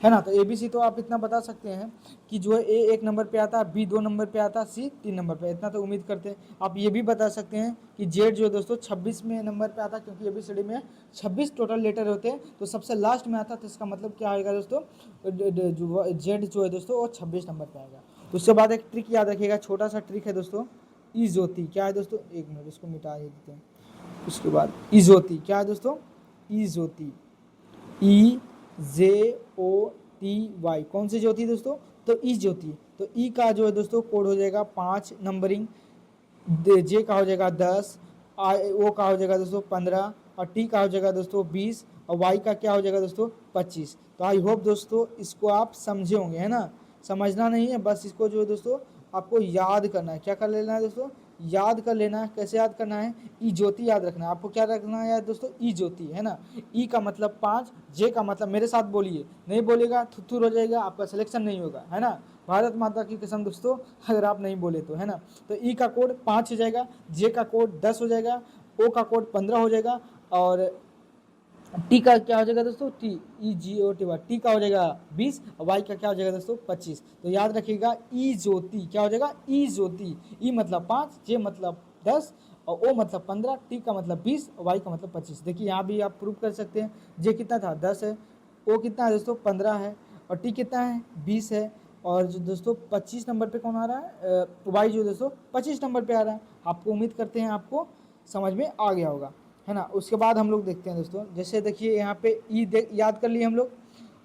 है ना। तो ABC तो आप इतना बता सकते हैं कि जो है A 1 नंबर पे आता है, B 2 नंबर पे आता है, C 3 नंबर पे। इतना तो उम्मीद करते हैं। आप ये भी बता सकते हैं कि Z जो है दोस्तों 26 में नंबर पे आता है, क्योंकि ABCD में 26 टोटल लेटर होते हैं, तो सबसे लास्ट में आता है, तो इसका मतलब क्या आएगा दोस्तों, Z जो है दोस्तों वो 26 नंबर पे आएगा। तो उसके बाद एक ट्रिक याद रखिएगा, छोटा सा ट्रिक है दोस्तों, ई ज्योति। क्या है दोस्तों, एक मिनट इसको मिटा ही देते हैं। उसके बाद ई ज्योति क्या है दोस्तों, ई ज्योति, EJOTY। कौन सी ज्योति दोस्तों, तो ई ज्योति। तो ई का जो है दोस्तों कोड हो जाएगा 5 नंबरिंग, जे का हो जाएगा 10, ओ का हो जाएगा दोस्तों 15, और टी का हो जाएगा दोस्तों 20, और वाई का क्या हो जाएगा दोस्तों 25। तो आई होप दोस्तों इसको आप समझे होंगे, है ना। समझना नहीं है, बस इसको जो है दोस्तों आपको याद करना है। क्या कर लेना है दोस्तों, याद कर लेना है। कैसे याद करना है, ई ज्योति याद रखना है आपको। क्या रखना है यार दोस्तों, ई ज्योति, है ना। ई का मतलब 5, जे का मतलब, मेरे साथ बोलिए, नहीं बोलेगा थुथुर हो जाएगा, आपका सिलेक्शन नहीं होगा, है ना। भारत माता की कसम दोस्तों, अगर आप नहीं बोले तो, है ना। तो ई का कोड 5 हो जाएगा, जे का कोड 10 हो जाएगा, ओ का कोड 15 हो जाएगा, और टी का क्या हो जाएगा दोस्तों, टी ई जी ओ टी वाई, टी का हो जाएगा 20 और वाई का क्या हो जाएगा दोस्तों 25। तो याद रखिएगा ई ज्योति क्या हो जाएगा, ई ज्योति, ई मतलब 5, जे मतलब 10 और ओ मतलब 15, टी का मतलब 20 और वाई का मतलब 25। देखिए यहाँ भी आप प्रूव कर सकते हैं, जे कितना था 10 है, ओ कितना है दोस्तों 15 है और टी कितना है 20 है और जो दोस्तों 25 नंबर पे कौन आ रहा है, वाई जो दोस्तों 25 नंबर पे आ रहा है। आपको उम्मीद करते हैं आपको समझ में आ गया होगा, है ना। उसके बाद हम लोग देखते हैं दोस्तों, जैसे देखिए यहाँ पे ई याद कर लिए हम लोग,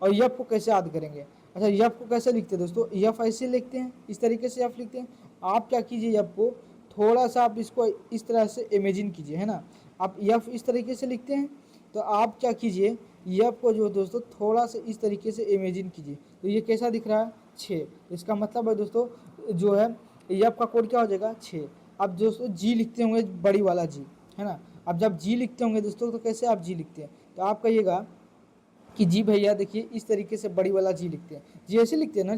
और यफ को कैसे याद करेंगे। अच्छा यफ को कैसे लिखते हैं दोस्तों, यफ ऐसे लिखते हैं, इस तरीके से यफ लिखते हैं। आप क्या कीजिए, यफ को थोड़ा सा आप इसको इस तरह से इमेजिन कीजिए, है ना। आप यफ इस तरीके से लिखते हैं, तो आप क्या कीजिए, यफ को जो दोस्तों थोड़ा सा इस तरीके से इमेजिन कीजिए, तो ये कैसा दिख रहा है 6। इसका मतलब है दोस्तों जो है यफ का कोड क्या हो जाएगा 6। अब दोस्तों जी लिखते होंगे बड़ी वाला जी, है ना। अब जब जी लिखते होंगे दोस्तों तो कैसे आप जी लिखते हैं, तो आप कहिएगा कि जी भैया देखिए इस तरीके से बड़ी वाला जी लिखते हैं, जी ऐसे लिखते हैं ना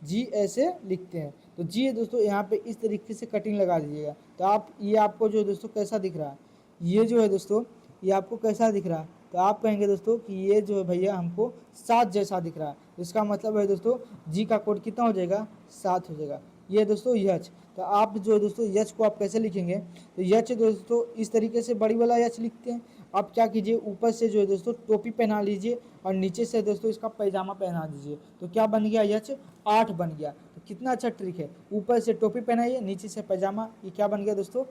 जी ऐसे लिखते हैं। तो जी है दोस्तों यहाँ पे इस तरीके से कटिंग लगा दीजिएगा, तो आप ये आपको जो है दोस्तों कैसा दिख रहा है, ये जो है दोस्तों ये आपको कैसा दिख रहा है, तो आप कहेंगे दोस्तों कि ये जो है भैया हमको 7 जैसा दिख रहा है। इसका मतलब है दोस्तों जी का कोड कितना हो जाएगा 7 हो जाएगा। ये दोस्तों यच, तो आप जो है दोस्तों यच को आप कैसे लिखेंगे, तो यच दोस्तों इस तरीके से बड़ी वाला यच लिखते हैं। आप क्या कीजिए ऊपर से जो है दोस्तों टोपी पहना लीजिए और नीचे से दोस्तों इसका पैजामा पहना दीजिए, तो क्या बन गया यच 8 बन गया। तो कितना अच्छा ट्रिक है, ऊपर से टोपी पहनाइए नीचे से पैजामा, ये क्या बन गया दोस्तों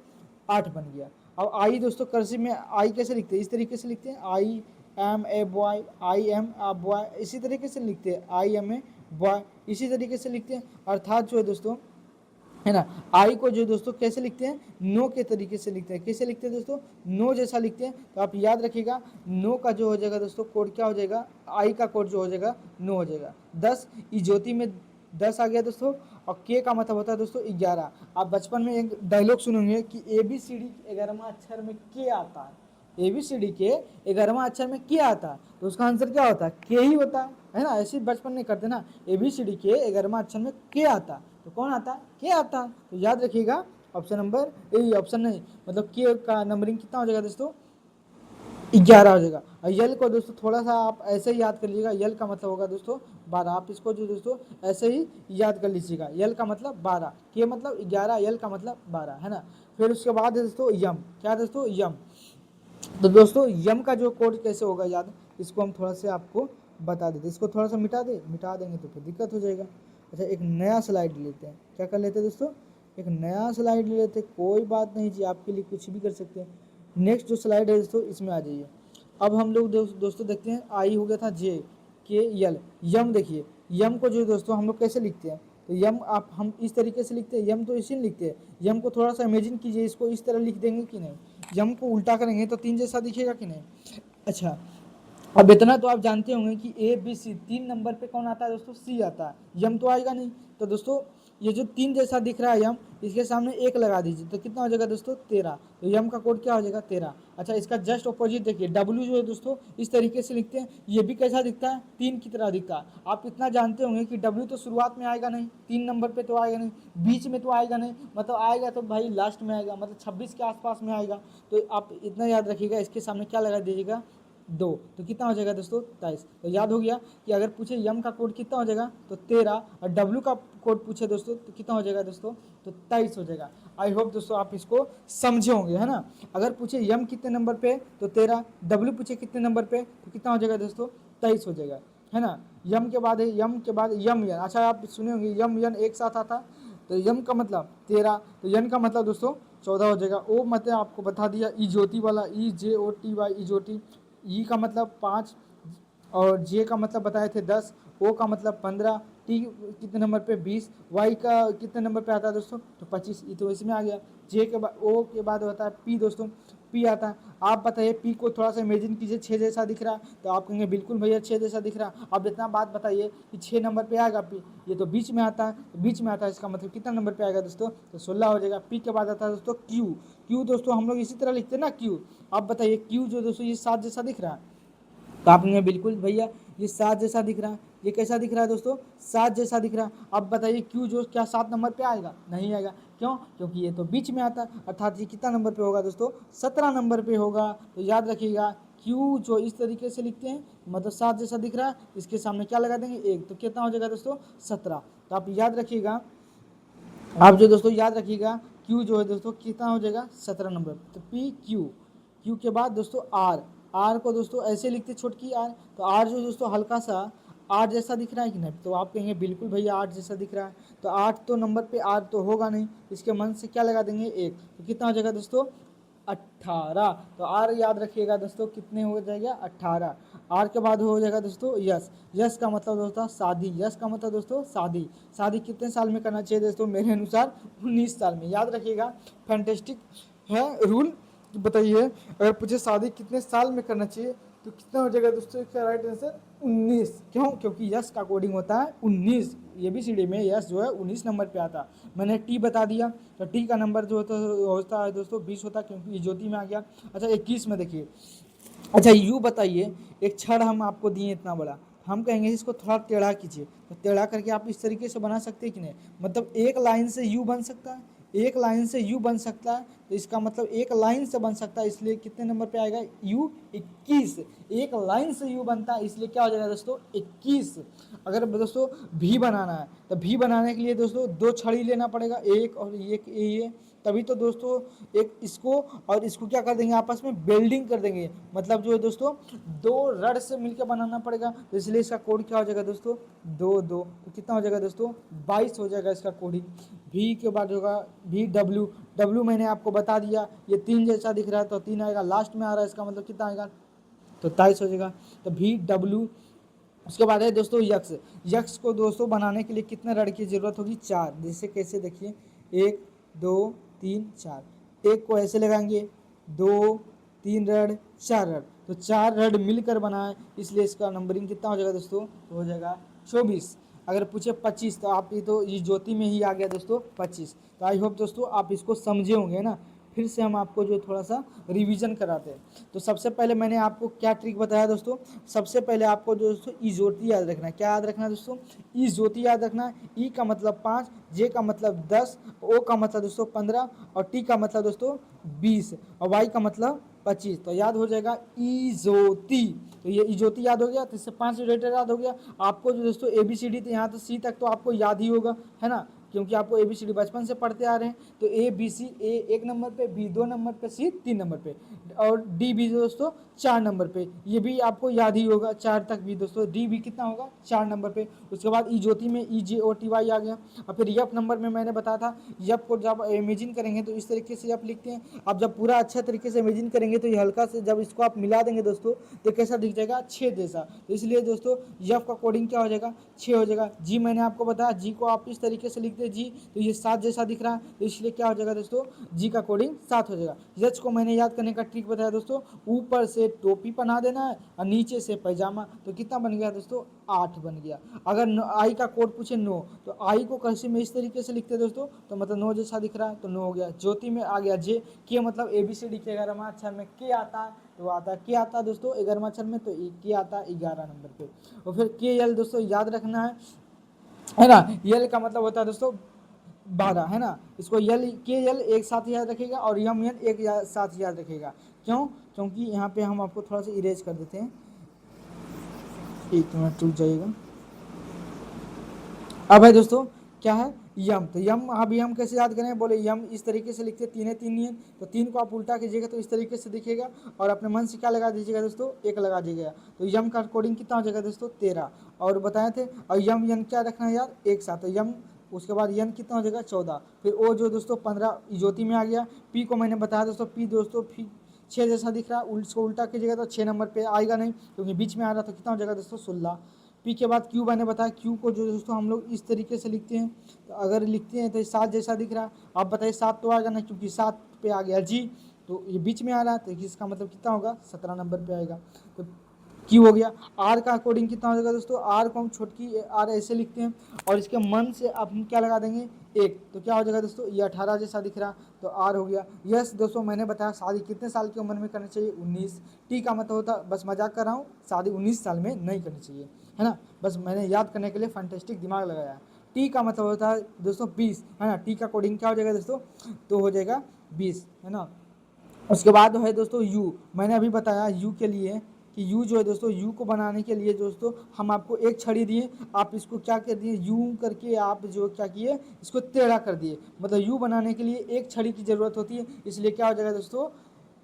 8 बन गया। अब आई दोस्तों कर्सिव में आई कैसे लिखते हैं, इस तरीके से लिखते हैं I am a boy, I am a boy, इसी तरीके से लिखते हैं आई एम ए बॉय, इसी तरीके से लिखते हैं। अर्थात जो है दोस्तों, है ना, आई को जो दोस्तों कैसे लिखते हैं नो के तरीके से लिखते हैं। कैसे लिखते हैं दोस्तों, नो जैसा लिखते हैं। तो आप याद रखिएगा नो का जो हो जाएगा दोस्तों कोड क्या हो जाएगा, आई का कोड जो हो जाएगा नो हो जाएगा 10। ई ज्योति में 10 आ गया दोस्तों, और के का मतलब होता है दोस्तों 11। आप बचपन में एक डायलॉग सुनेंगे कि ABCD 11वां अक्षर में के आता है, ABCD के 11वां अक्षर में के आता है, तो उसका आंसर क्या होता है के ही होता है ना। ऐसे बचपन में करते ना, ABCD के 11वां अक्षर में के आता है, तो कौन आता है के आता है। तो याद रखिएगा ऑप्शन नंबर ए, ऑप्शन नहीं मतलब के का नंबरिंग कितना हो जाएगा दोस्तों 11 हो जाएगा। और यल को दोस्तों थोड़ा सा आप ऐसे ही याद कर लीजिएगा, यल का मतलब होगा दोस्तों 12। आप इसको जो दोस्तों ऐसे ही याद कर लीजिएगा, यल का मतलब 12, के मतलब 11, यल का मतलब 12, है ना। फिर उसके बाद है दोस्तों यम, क्या दोस्तों यम। तो दोस्तों यम का जो कोड कैसे होगा याद, इसको हम थोड़ा सा आपको बता देते, इसको थोड़ा सा मिटा देंगे तो फिर दिक्कत हो जाएगा। अच्छा एक नया स्लाइड लेते हैं, क्या कर लेते हैं दोस्तों, एक नया स्लाइड ले लेते हैं, कोई बात नहीं जी, आपके लिए कुछ भी कर सकते हैं। नेक्स्ट जो स्लाइड है दोस्तों इसमें आ जाइए। अब हम लोग दोस्तों देखते हैं आई हो गया था जे के यल, यम देखिए यम को जो दोस्तों हम लोग कैसे लिखते हैं, तो यम आप हम इस तरीके से लिखते हैं, यम तो इसी लिखते हैं। यम को थोड़ा सा इमेजिन कीजिए, इसको इस तरह लिख देंगे कि नहीं, यम को उल्टा करेंगे तो 3 जैसा दिखेगा कि नहीं। अच्छा अब इतना तो आप जानते होंगे कि ABC 3 नंबर पे कौन आता है दोस्तों सी आता है, यम तो आएगा नहीं। तो दोस्तों ये जो 3 जैसा दिख रहा है यम, इसके सामने 1 लगा दीजिए तो कितना हो जाएगा दोस्तों 13। तो यम का कोड क्या हो जाएगा 13। अच्छा इसका जस्ट अपोजिट देखिए W जो है दोस्तों इस तरीके से लिखते हैं, ये भी कैसा दिखता है 3 की तरह दिखता है। आप इतना जानते होंगे कि W तो शुरुआत में आएगा नहीं, 3 नंबर पे तो आएगा नहीं, बीच में तो आएगा नहीं, मतलब आएगा तो भाई लास्ट में आएगा, मतलब 26 के आसपास में आएगा। तो आप इतना याद रखिएगा, इसके सामने क्या लगा दीजिएगा 2, तो कितना हो जाएगा दोस्तों 23। तो याद हो गया कि अगर पूछे यम का कोड कितना हो जाएगा तो 13, और डब्ल्यू का कोड पूछे दोस्तों तो कितना हो जाएगा दोस्तों तो 23 हो जाएगा। आई होप दोस्तों आप इसको समझे होंगे, है ना। अगर पूछे यम कितने नंबर पे तो 13, डब्ल्यू पूछे कितने नंबर पे तो कितना हो जाएगा दोस्तों 23 हो जाएगा, है ना। यम के बाद है यम के बाद यम यन, अच्छा आप सुने होंगे यम यन एक साथ आता, तो यम का मतलब 13, तो यन का मतलब दोस्तों 14 हो जाएगा। ओ मतलब आपको बता दिया ई ज्योति वाला, EJOTY ई ज्योति, ई का मतलब 5 और जे का मतलब बताए थे 10, ओ का मतलब 15, टी कितने नंबर पे 20, वाई का कितने नंबर पे आता है दोस्तों तो 25, ये तो इसमें आ गया। जे के बाद ओ के बाद होता है पी दोस्तों, पी आता है। आप बताइए पी को थोड़ा सा इमेजिन कीजिए 6 जैसा दिख रहा है, तो आप कहेंगे बिल्कुल भैया 6 जैसा दिख रहा है। अब इतना बात बताइए कि 6 नंबर पे आएगा पी, ये तो बीच में आता है, तो बीच में आता है इसका मतलब कितना नंबर पे आएगा दोस्तों तो 16 हो जाएगा। पी के बाद आता है दोस्तों क्यू, क्यू दोस्तों हम लोग इसी तरह लिखते हैं ना क्यू। आप बताइए क्यू जो दोस्तों ये 7 जैसा दिख रहा है, तो आप कहेंगे बिल्कुल भैया ये 7 जैसा दिख रहा है, ये कैसा दिख रहा है दोस्तों 7 जैसा दिख रहा है। अब बताइए क्यू जो क्या 7 नंबर पे आएगा, नहीं आएगा, क्यों, क्योंकि ये तो बीच में आता है, अर्थात ये कितना नंबर पे होगा दोस्तों 17 नंबर पे होगा। तो याद रखिएगा क्यू जो इस तरीके से लिखते हैं, मतलब 7 जैसा दिख रहा है, इसके सामने क्या लगा देंगे 1, तो कितना हो जाएगा दोस्तों 17। तो आप याद रखिएगा, आप जो दोस्तों याद रखिएगा क्यू जो है दोस्तों कितना हो जाएगा 17 नंबर। तो पी क्यू, क्यू के बाद दोस्तों आर, आर को दोस्तों ऐसे लिखते छोटकी आर, तो आर जो दोस्तों हल्का सा आठ जैसा दिख रहा है कि नहीं, तो आप कहेंगे बिल्कुल भैया आठ जैसा दिख रहा है, तो 8 तो नंबर पे आर तो होगा नहीं, इसके मन से क्या लगा देंगे 1, तो कितना हो जाएगा दोस्तों 18। तो आर याद रखिएगा दोस्तों कितने हो जाएगा 18। आर के बाद हो जाएगा दोस्तों यस, यस का मतलब दोस्तों शादी, यस का मतलब दोस्तों शादी, शादी कितने साल में करना चाहिए दोस्तों, मेरे अनुसार 19 साल में। याद रखिएगा फैंटेस्टिक है रूल। बताइए अगर पूछे शादी कितने साल में करना चाहिए, तो कितना हो जाएगा दोस्तों इसका राइट आंसर 19। क्यों, क्योंकि यस का कोडिंग होता है 19, ये भी सीढ़ी में यस जो है 19 नंबर पे आता है। मैंने टी बता दिया, तो टी का नंबर जो होता है दोस्तों 20 होता है, क्योंकि ये ज्योति में आ गया। अच्छा 21 में देखिए, अच्छा यू बताइए, एक छड़ हम आपको दिए इतना बड़ा, हम कहेंगे इसको थोड़ा टेढ़ा कीजिए, तो टेढ़ा करके आप इस तरीके से बना सकते हैं कि नहीं, मतलब एक लाइन से यू बन सकता है, एक लाइन से यू बन सकता है, तो इसका मतलब एक लाइन से बन सकता है, इसलिए कितने नंबर पे आएगा यू 21। एक लाइन से यू बनता है, इसलिए क्या हो जाएगा दोस्तों 21। अगर दोस्तों भी बनाना है, तो भी बनाने के लिए दोस्तों 2 छड़ी लेना पड़ेगा, एक और एक ये, तभी तो दोस्तों एक इसको और इसको क्या कर देंगे आपस में बेल्डिंग कर देंगे, मतलब जो है दोस्तों 2 रड से मिलकर बनाना पड़ेगा, तो इसलिए इसका कोड क्या हो जाएगा दोस्तों 2 2, तो कितना हो जाएगा दोस्तों 22 हो जाएगा इसका कोडिंग। भी के बाद होगा भी डब्ल्यू, डब्ल्यू मैंने आपको बता दिया, ये 3 जैसा दिख रहा है तो 3 आएगा, लास्ट में आ रहा है इसका मतलब कितना आएगा, तो 23 हो जाएगा। तो भी डब्ल्यू, उसके बाद है दोस्तों यक्स, यक्स को दोस्तों बनाने के लिए कितने रड की जरूरत होगी 4, जैसे कैसे देखिए 1 2 3 4, एक को ऐसे लगाएंगे 2 3 रड 4 रड, तो 4 रड मिलकर बना है, इसलिए इसका नंबरिंग कितना हो जाएगा दोस्तों, तो हो जाएगा 24। अगर पूछे 25, तो आप ये तो ये ज्योति में ही आ गया दोस्तों 25। तो आई होप दोस्तों आप इसको समझे होंगे ना। फिर से हम आपको जो थोड़ा सा रिवीजन कराते हैं। तो सबसे पहले मैंने आपको क्या ट्रिक बताया दोस्तों, सबसे पहले आपको जो दोस्तों ई ज्योति याद रखना है। क्या याद रखना है दोस्तों, ई ज्योति याद रखना है। ई का मतलब 5, जे का मतलब 10, ओ का मतलब दोस्तों 15 और टी का मतलब दोस्तों 20 और वाई का मतलब 25। तो याद हो जाएगा ई ज्योति। तो ये ई ज्योति याद हो गया, तो इससे 5 लेटर याद हो गया आपको जो दोस्तों ABCD, तो यहाँ तो सी तक तो आपको याद ही होगा, है ना, क्योंकि आपको ABCD बचपन से पढ़ते आ रहे हैं। तो ABC, ए 1 नंबर पे, बी 2 नंबर पे, सी 3 नंबर पे और डी भी दोस्तों 4 नंबर पे, ये भी आपको याद ही होगा 4 तक भी दोस्तों, डी भी कितना होगा 4 नंबर पे। उसके बाद ई ज्योति में EJOTY आ गया। और फिर यप नंबर में मैंने बताया था, यप को जब इमेजिन करेंगे तो इस तरीके से यप लिखते हैं। आप जब पूरा अच्छा तरीके से इमेजिन करेंगे तो ये हल्का से जब इसको आप मिला देंगे दोस्तों, तो कैसा दिख जाएगा 6 जैसा। तो इसलिए दोस्तों यप का कोडिंग क्या हो जाएगा 6 हो जाएगा। जी मैंने आपको बताया, जी को आप इस तरीके से लिखते हैं जी, तो ये 7 जैसा दिख रहा है, तो इसलिए क्या हो जाएगा दोस्तों जी का कोडिंग 7 हो जाएगा। एच को मैंने याद करने का ट्रिक बताया दोस्तों, ऊपर से टोपी पहना देना है और नीचे से पैजामा, तो कितना बन गया दोस्तों 8 बन गया। अगर आई का कोड पूछे 9, तो आई को कैसे में इस तरीके से लिखते हैं दोस्तों, तो मतलब 9 जैसा दिख रहा है, तो 9 हो गया। ज्योति में आ गया जे, के मतलब ABCD के 11वां अक्षर में के आता है, तो आता है के आता है दोस्तों 11वां अक्षर में, तो के आता है 11 नंबर पे। और फिर KL दोस्तों याद रखना है ना, यल का मतलब होता है दोस्तों 12, है ना, इसको यल KL एक साथ याद रखेगा और यम एन एक साथ याद रखेगा। क्यों, क्योंकि यहाँ पे हम आपको थोड़ा सा इरेज कर देते हैं, 1 मिनट रुक जाइएगा। अब है दोस्तों क्या है यम, तो यम अभी हम कैसे याद करें, बोले यम इस तरीके से लिखते हैं, 3 है 3 नियम, तो 3 को आप उल्टा कीजिएगा तो इस तरीके से दिखेगा और अपने मन से क्या लगा दीजिएगा दोस्तों 1 लगा दीजिएगा। तो यम का कोडिंग कितना हो जाएगा दोस्तों 13, और बताए थे। और यम यन क्या रखना है यार एक साथ, तो यम उसके बाद यन कितना हो जाएगा 14, फिर ओ जो दोस्तों 15 ज्योति में आ गया। पी को मैंने बताया दोस्तों, पी दोस्तों 6 जैसा दिख रहा है, उसको उल्टा कीजिएगा तो 6 नंबर पे आएगा नहीं, क्योंकि बीच में आ रहा, तो कितना हो जाएगा दोस्तों 16। पी के बाद क्यू मैंने बताया, क्यू को जो दोस्तों हम लोग इस तरीके से लिखते हैं, तो अगर लिखते हैं तो 7 जैसा दिख रहा है, आप बताइए 7 तो आएगा ना, क्योंकि 7 पे आ गया जी, तो ये बीच में आ रहा है, तो इसका मतलब कितना होगा 17 नंबर पे आएगा। तो क्यू हो गया। आर का अकॉर्डिंग कितना हो जाएगा दोस्तों, आर को हम छोटकी आर ऐसे लिखते हैं और इसके मन से आप हम क्या लगा देंगे 1, तो क्या हो जाएगा दोस्तों ये 18 जैसा दिख रहा, तो आर हो गया। यस दोस्तों मैंने बताया शादी कितने साल की उम्र में करनी चाहिए 19। टी का मतलब होता, बस मजाक कर रहा हूँ, शादी 19 साल में नहीं करनी चाहिए, है ना, बस मैंने याद करने के लिए फैंटेस्टिक दिमाग लगाया। टी का मतलब होता है दोस्तों 20, है ना, टी का कोडिंग क्या हो जाएगा दोस्तों, तो हो जाएगा 20, है ना। उसके बाद है दोस्तों यू, मैंने अभी बताया यू के लिए कि यू जो है दोस्तों, यू को बनाने के लिए दोस्तों हम आपको एक छड़ी दिए, आप इसको क्या कर दिए, यू करके आप जो क्या किए, इसको टेढ़ा कर दिए। मतलब यू बनाने के लिए एक छड़ी की ज़रूरत होती है, इसलिए क्या हो जाएगा दोस्तों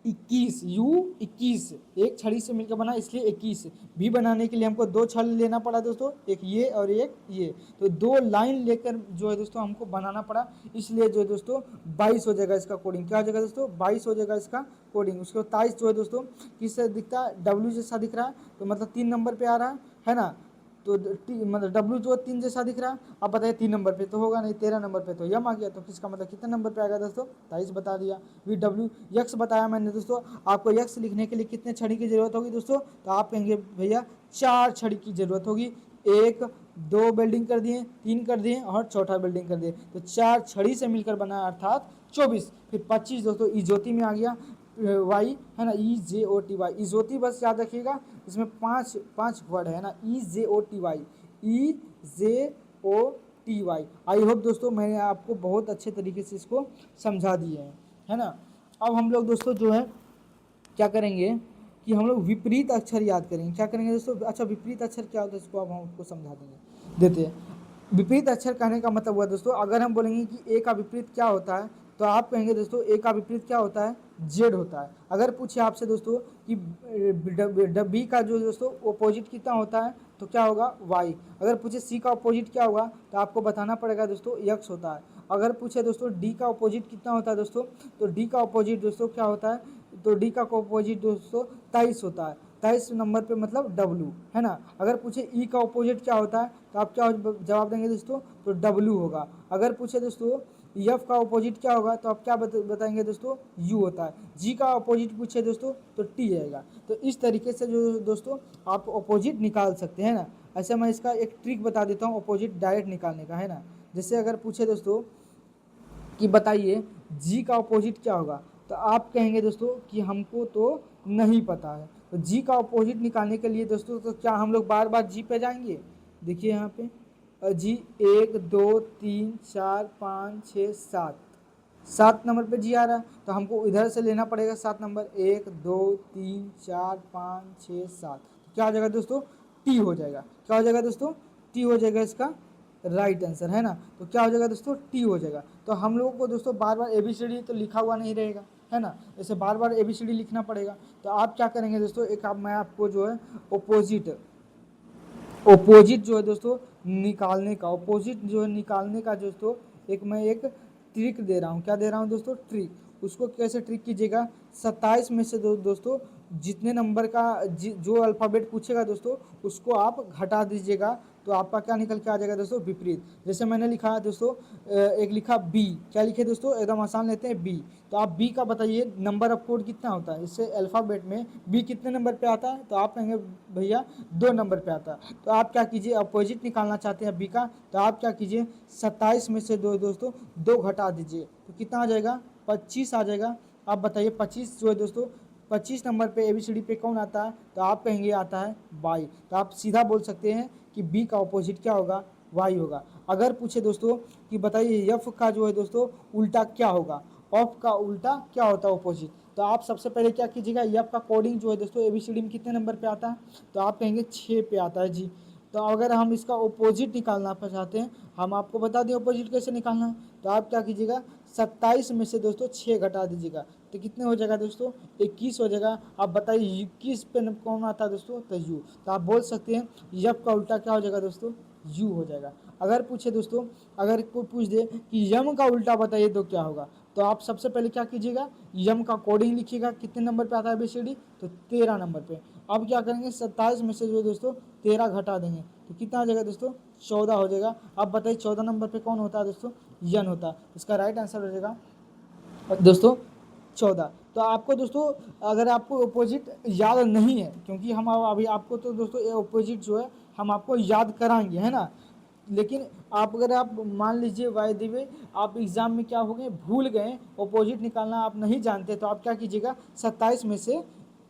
21, यू 21, एक छड़ी से मिलकर बना इसलिए 21। भी बनाने के लिए हमको दो छड़ लेना पड़ा दोस्तों, एक ये और एक ये, तो दो लाइन लेकर जो है दोस्तों हमको बनाना पड़ा, इसलिए जो है दोस्तों 22 हो जाएगा इसका कोडिंग। क्या हो जाएगा दोस्तों 22 हो जाएगा इसका कोडिंग। उसके बाद 23 जो है दोस्तों किससे दिखता है, डब्ल्यू जैसा दिख रहा है, तो मतलब 3 नंबर पे आ रहा है ना, तो मतलब डब्ल्यू जो 3 जैसा दिख रहा है, अब बताइए 3 नंबर पे तो होगा नहीं, 13 नंबर पे तो यम आ गया, तो किसका मतलब कितने नंबर पे आएगा दोस्तों 23 बता दिया। वी डब्ल्यू यक्स बताया मैंने दोस्तों, आपको यक्स लिखने के लिए कितने छड़ी की जरूरत होगी दोस्तों, तो आप कहेंगे भैया 4 छड़ी की जरूरत होगी, एक दो बिल्डिंग कर दिए, 3 कर दिए और चौथा बिल्डिंग कर दिए, तो 4 छड़ी से मिलकर बना अर्थात 24। फिर 25 दोस्तों इजोती में आ गया, वाई है ना, EJOTY इजोती बस याद रखिएगा, इसमें पांच वर्ड है ना, EJOTY EJOTY। आई होप दोस्तों मैंने आपको बहुत अच्छे तरीके से इसको समझा दिए हैं, है ना। अब हम लोग दोस्तों जो है क्या करेंगे कि हम लोग विपरीत अक्षर याद करेंगे। क्या करेंगे दोस्तों, अच्छा विपरीत अक्षर क्या होता है इसको अब हम आपको समझा देते हैं। विपरीत अक्षर कहने का मतलब हुआ दोस्तों, अगर हम बोलेंगे कि ए का विपरीत क्या होता है, तो आप कहेंगे दोस्तों ए का विपरीत क्या होता है, जेड होता है। अगर पूछे आपसे दोस्तों कि बी का जो दोस्तों अपोजिट कितना होता है, तो क्या होगा वाई। अगर पूछे सी का अपोजिट क्या होगा, तो आपको बताना पड़ेगा दोस्तों यक्स होता है। अगर पूछे दोस्तों डी का अपोजिट कितना होता है दोस्तों, तो डी का अपोजिट दोस्तों क्या होता है, तो डी का अपोजिट दोस्तों 23 होता है, 23 नंबर पे मतलब डब्लू, है ना। अगर पूछे ई का अपोजिट क्या होता है, तो आप क्या जवाब देंगे दोस्तों, तो डब्लू होगा। अगर पूछे दोस्तों एफ का अपोजिट क्या होगा, तो आप क्या बताएंगे दोस्तों, यू होता है। जी का अपोजिट पूछे दोस्तों, तो टी आएगा। तो इस तरीके से जो दोस्तों आप अपोजिट निकाल सकते हैं ना। ऐसे मैं इसका एक ट्रिक बता देता हूँ अपोजिट डायरेक्ट निकालने का, है ना। जैसे अगर पूछे दोस्तों कि बताइए जी का अपोजिट क्या होगा, तो आप कहेंगे दोस्तों कि हमको तो नहीं पता है। तो जी का अपोजिट निकालने के लिए दोस्तों तो क्या हम लोग बार बार जी पे जाएंगे, देखिए यहाँ पे जी 1 2 3 4 5 6 7, 7 नंबर पे जी आ रहा है, तो हमको इधर से लेना पड़ेगा 7 नंबर, 1 2 3 4 5 6 7, क्या हो जाएगा दोस्तों टी हो जाएगा। क्या हो जाएगा दोस्तों टी हो जाएगा इसका राइट आंसर, है ना। तो क्या हो जाएगा दोस्तों टी हो जाएगा। तो हम लोगों को दोस्तों बार बार ABCD तो लिखा हुआ नहीं रहेगा, है ना, ऐसे बार बार ABCD लिखना पड़ेगा। तो आप क्या करेंगे दोस्तों, एक आप मैं आपको जो है ओपोजिट जो है दोस्तों निकालने का, ओपोजिट जो है निकालने का दोस्तों एक मैं एक ट्रिक दे रहा हूँ। क्या दे रहा हूँ दोस्तों, ट्रिक। उसको कैसे ट्रिक कीजिएगा, 27 में से दोस्तों जितने नंबर का जो अल्फ़ाबेट पूछेगा दोस्तों उसको आप घटा दीजिएगा, तो आपका क्या निकल के आ जाएगा दोस्तों विपरीत। जैसे मैंने लिखा है दोस्तों एक लिखा बी, क्या लिखे दोस्तों, एकदम आसान लेते हैं बी, तो आप बी का बताइए नंबर ऑफ कोड कितना होता है, इससे अल्फ़ाबेट में बी कितने नंबर पे आता है, तो आप कहेंगे भैया 2 नंबर पे आता है। तो आप क्या कीजिए, अपोजिट निकालना चाहते हैं बी का, तो आप क्या कीजिए 27 में से दोस्तों 2 घटा दीजिए, तो कितना आ जाएगा 25 आ जाएगा। आप बताइए 25 जो है दोस्तों 25 नंबर पे ABCD पे कौन आता है, तो आप कहेंगे आता है वाई। तो आप सीधा बोल सकते हैं कि बी का अपोजिट क्या होगा, वाई होगा। अगर पूछे दोस्तों कि बताइए एफ का जो है दोस्तों उल्टा क्या होगा, ऑफ का उल्टा क्या होता है अपोजिट, तो आप सबसे पहले क्या कीजिएगा, एफ का कोडिंग जो है दोस्तों ABCD में कितने नंबर पे आता है, तो आप कहेंगे 6 पे आता है जी। तो अगर हम इसका ओपोजिट निकालना चाहते हैं, हम आपको बता दें ओपोजिट कैसे निकालना है, तो आप क्या कीजिएगा 27 में से दोस्तों 6 घटा दीजिएगा, तो कितने हो जाएगा दोस्तों 21 हो जाएगा। आप बताइए 21 पे कौन आता है दोस्तों, तो यू। तो आप बोल सकते हैं यफ का उल्टा क्या हो जाएगा दोस्तों, यू हो जाएगा। अगर पूछे दोस्तों, अगर कोई पूछ दे कि यम का उल्टा बताइए तो क्या होगा, तो आप सबसे पहले क्या कीजिएगा, यम का कोडिंग लिखिएगा, कितने नंबर पे आता है ABCD, तो 13 नंबर पे। अब क्या करेंगे 27 में से जो दोस्तों 13 घटा देंगे, तो कितना आ जाएगा दोस्तों 14 हो जाएगा। अब बताइए 14 नंबर पे कौन होता है दोस्तों, यन होता है। इसका राइट आंसर हो जाएगा दोस्तों 14। तो आपको दोस्तों अगर आपको अपोजिट याद नहीं है, क्योंकि हम अभी आपको तो दोस्तों अपोजिट जो है हम आपको याद कराएंगे, है ना, लेकिन आप अगर आप मान लीजिए बाय द वे आप एग्ज़ाम में क्या हो गए, भूल गए अपोजिट निकालना आप नहीं जानते, तो आप क्या कीजिएगा 27 में से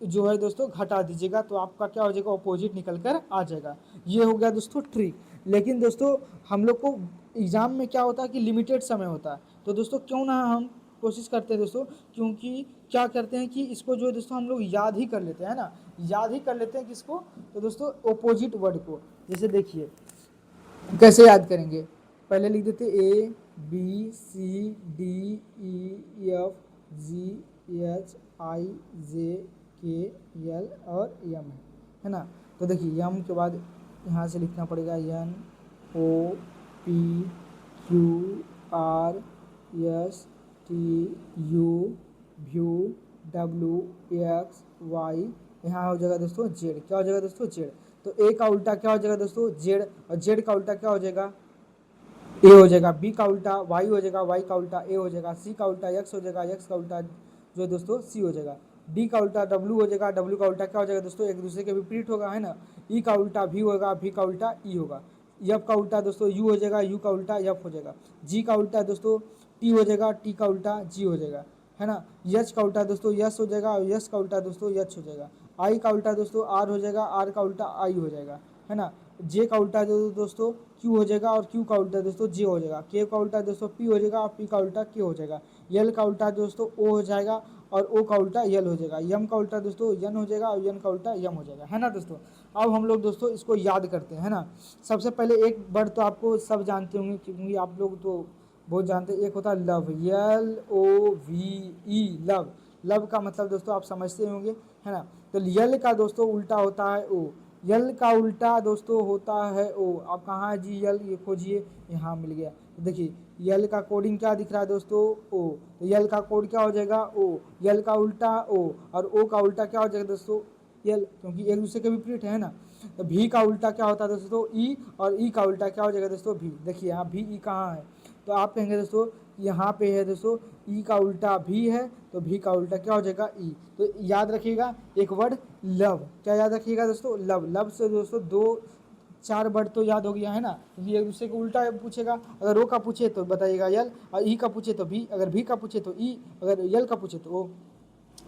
जो है दोस्तों घटा दीजिएगा, तो आपका क्या हो जाएगा अपोजिट निकल कर आ जाएगा। ये हो गया दोस्तों ट्रिक। लेकिन दोस्तों हम लोग को एग्ज़ाम में क्या होता है कि लिमिटेड समय होता है, तो दोस्तों क्यों ना हम कोशिश करते हैं दोस्तों, क्योंकि क्या करते हैं कि इसको जो है दोस्तों हम लोग याद ही कर लेते हैं ना, याद ही कर लेते हैं किसको, तो दोस्तों अपोजिट वर्ड को। जैसे देखिए कैसे याद करेंगे, पहले लिख देते A B C D E F G H I J K L और एम है ना। तो देखिए एम के बाद यहाँ से लिखना पड़ेगा N O P Q R S T U V W X Y, यहाँ हो जाएगा दोस्तों जेड। क्या हो जाएगा दोस्तों जेड। तो ए का उल्टा क्या हो जाएगा दोस्तों जेड, और जेड का उल्टा क्या हो जाएगा ए हो जाएगा, बी का उल्टा वाई हो जाएगा, वाई का उल्टा ए हो जाएगा, सी का उल्टा एक्स हो जाएगा, एक्स का उल्टा जो है दोस्तों सी हो जाएगा, डी का उल्टा डब्ल्यू हो जाएगा, डब्ल्यू का उल्टा क्या हो जाएगा दोस्तों एक दूसरे के विपरीत होगा है ना। ई का उल्टा वी होगा, वी का उल्टा ई होगा, एफ का उल्टा दोस्तों यू हो जाएगा, यू का उल्टा एफ हो जाएगा, जी का उल्टा दोस्तों टी हो जाएगा, टी का उल्टा जी हो जाएगा है ना। यच का उल्टा दोस्तों यस हो जाएगा, और यस का उल्टा दोस्तों यच हो जाएगा। आई का उल्टा दोस्तों आर हो जाएगा, आर का उल्टा आई हो जाएगा है ना। जे का उल्टा जो दोस्तों क्यू हो जाएगा, और क्यू का उल्टा दोस्तों जे हो जाएगा। के का उल्टा दोस्तों पी हो जाएगा, और पी का उल्टा के हो जाएगा। यल का उल्टा दोस्तों ओ हो जाएगा, और ओ का उल्टा यल हो जाएगा। यम का उल्टा दोस्तों यन हो जाएगा, और यन का उल्टा यम हो जाएगा है ना दोस्तों। अब हम लोग दोस्तों इसको याद करते हैं ना। सबसे पहले एक वर्ड तो आपको सब जानते होंगे, क्योंकि आप लोग तो बहुत जानते हैं, एक होता है love, L O V E love. Love का मतलब दोस्तों आप समझते होंगे है ना। तो यल का दोस्तों उल्टा होता है ओ, यल का उल्टा दोस्तों होता है ओ। अब कहाँ है जी यल, ये खोजिए, यहाँ मिल गया। तो देखिए यल का कोडिंग क्या दिख रहा है दोस्तों ओ, तो यल का कोड क्या हो जाएगा ओ, यल का उल्टा ओ, और ओ का उल्टा क्या हो जाएगा दोस्तों यल, क्योंकि एक दूसरे के विपरीत है ना। तो भी का उल्टा क्या होता है दोस्तों ई, और ई का उल्टा क्या हो जाएगा दोस्तों भी। देखिए यहाँ भी ई कहाँ है, तो आप कहेंगे दोस्तों यहाँ पे है दोस्तों ई का उल्टा भी है, तो भी का उल्टा क्या हो जाएगा ई। तो याद रखिएगा एक वर्ड लव, क्या याद रखिएगा दोस्तों लव। लव से दोस्तों दो चार वर्ड तो याद हो गया है ना, क्योंकि एक दूसरे को उल्टा पूछेगा। अगर ओ का पूछे तो बताइएगा यल, और ई का पूछे तो भी, अगर भी का पूछे तो ई, अगर यल का पूछे तो ओ।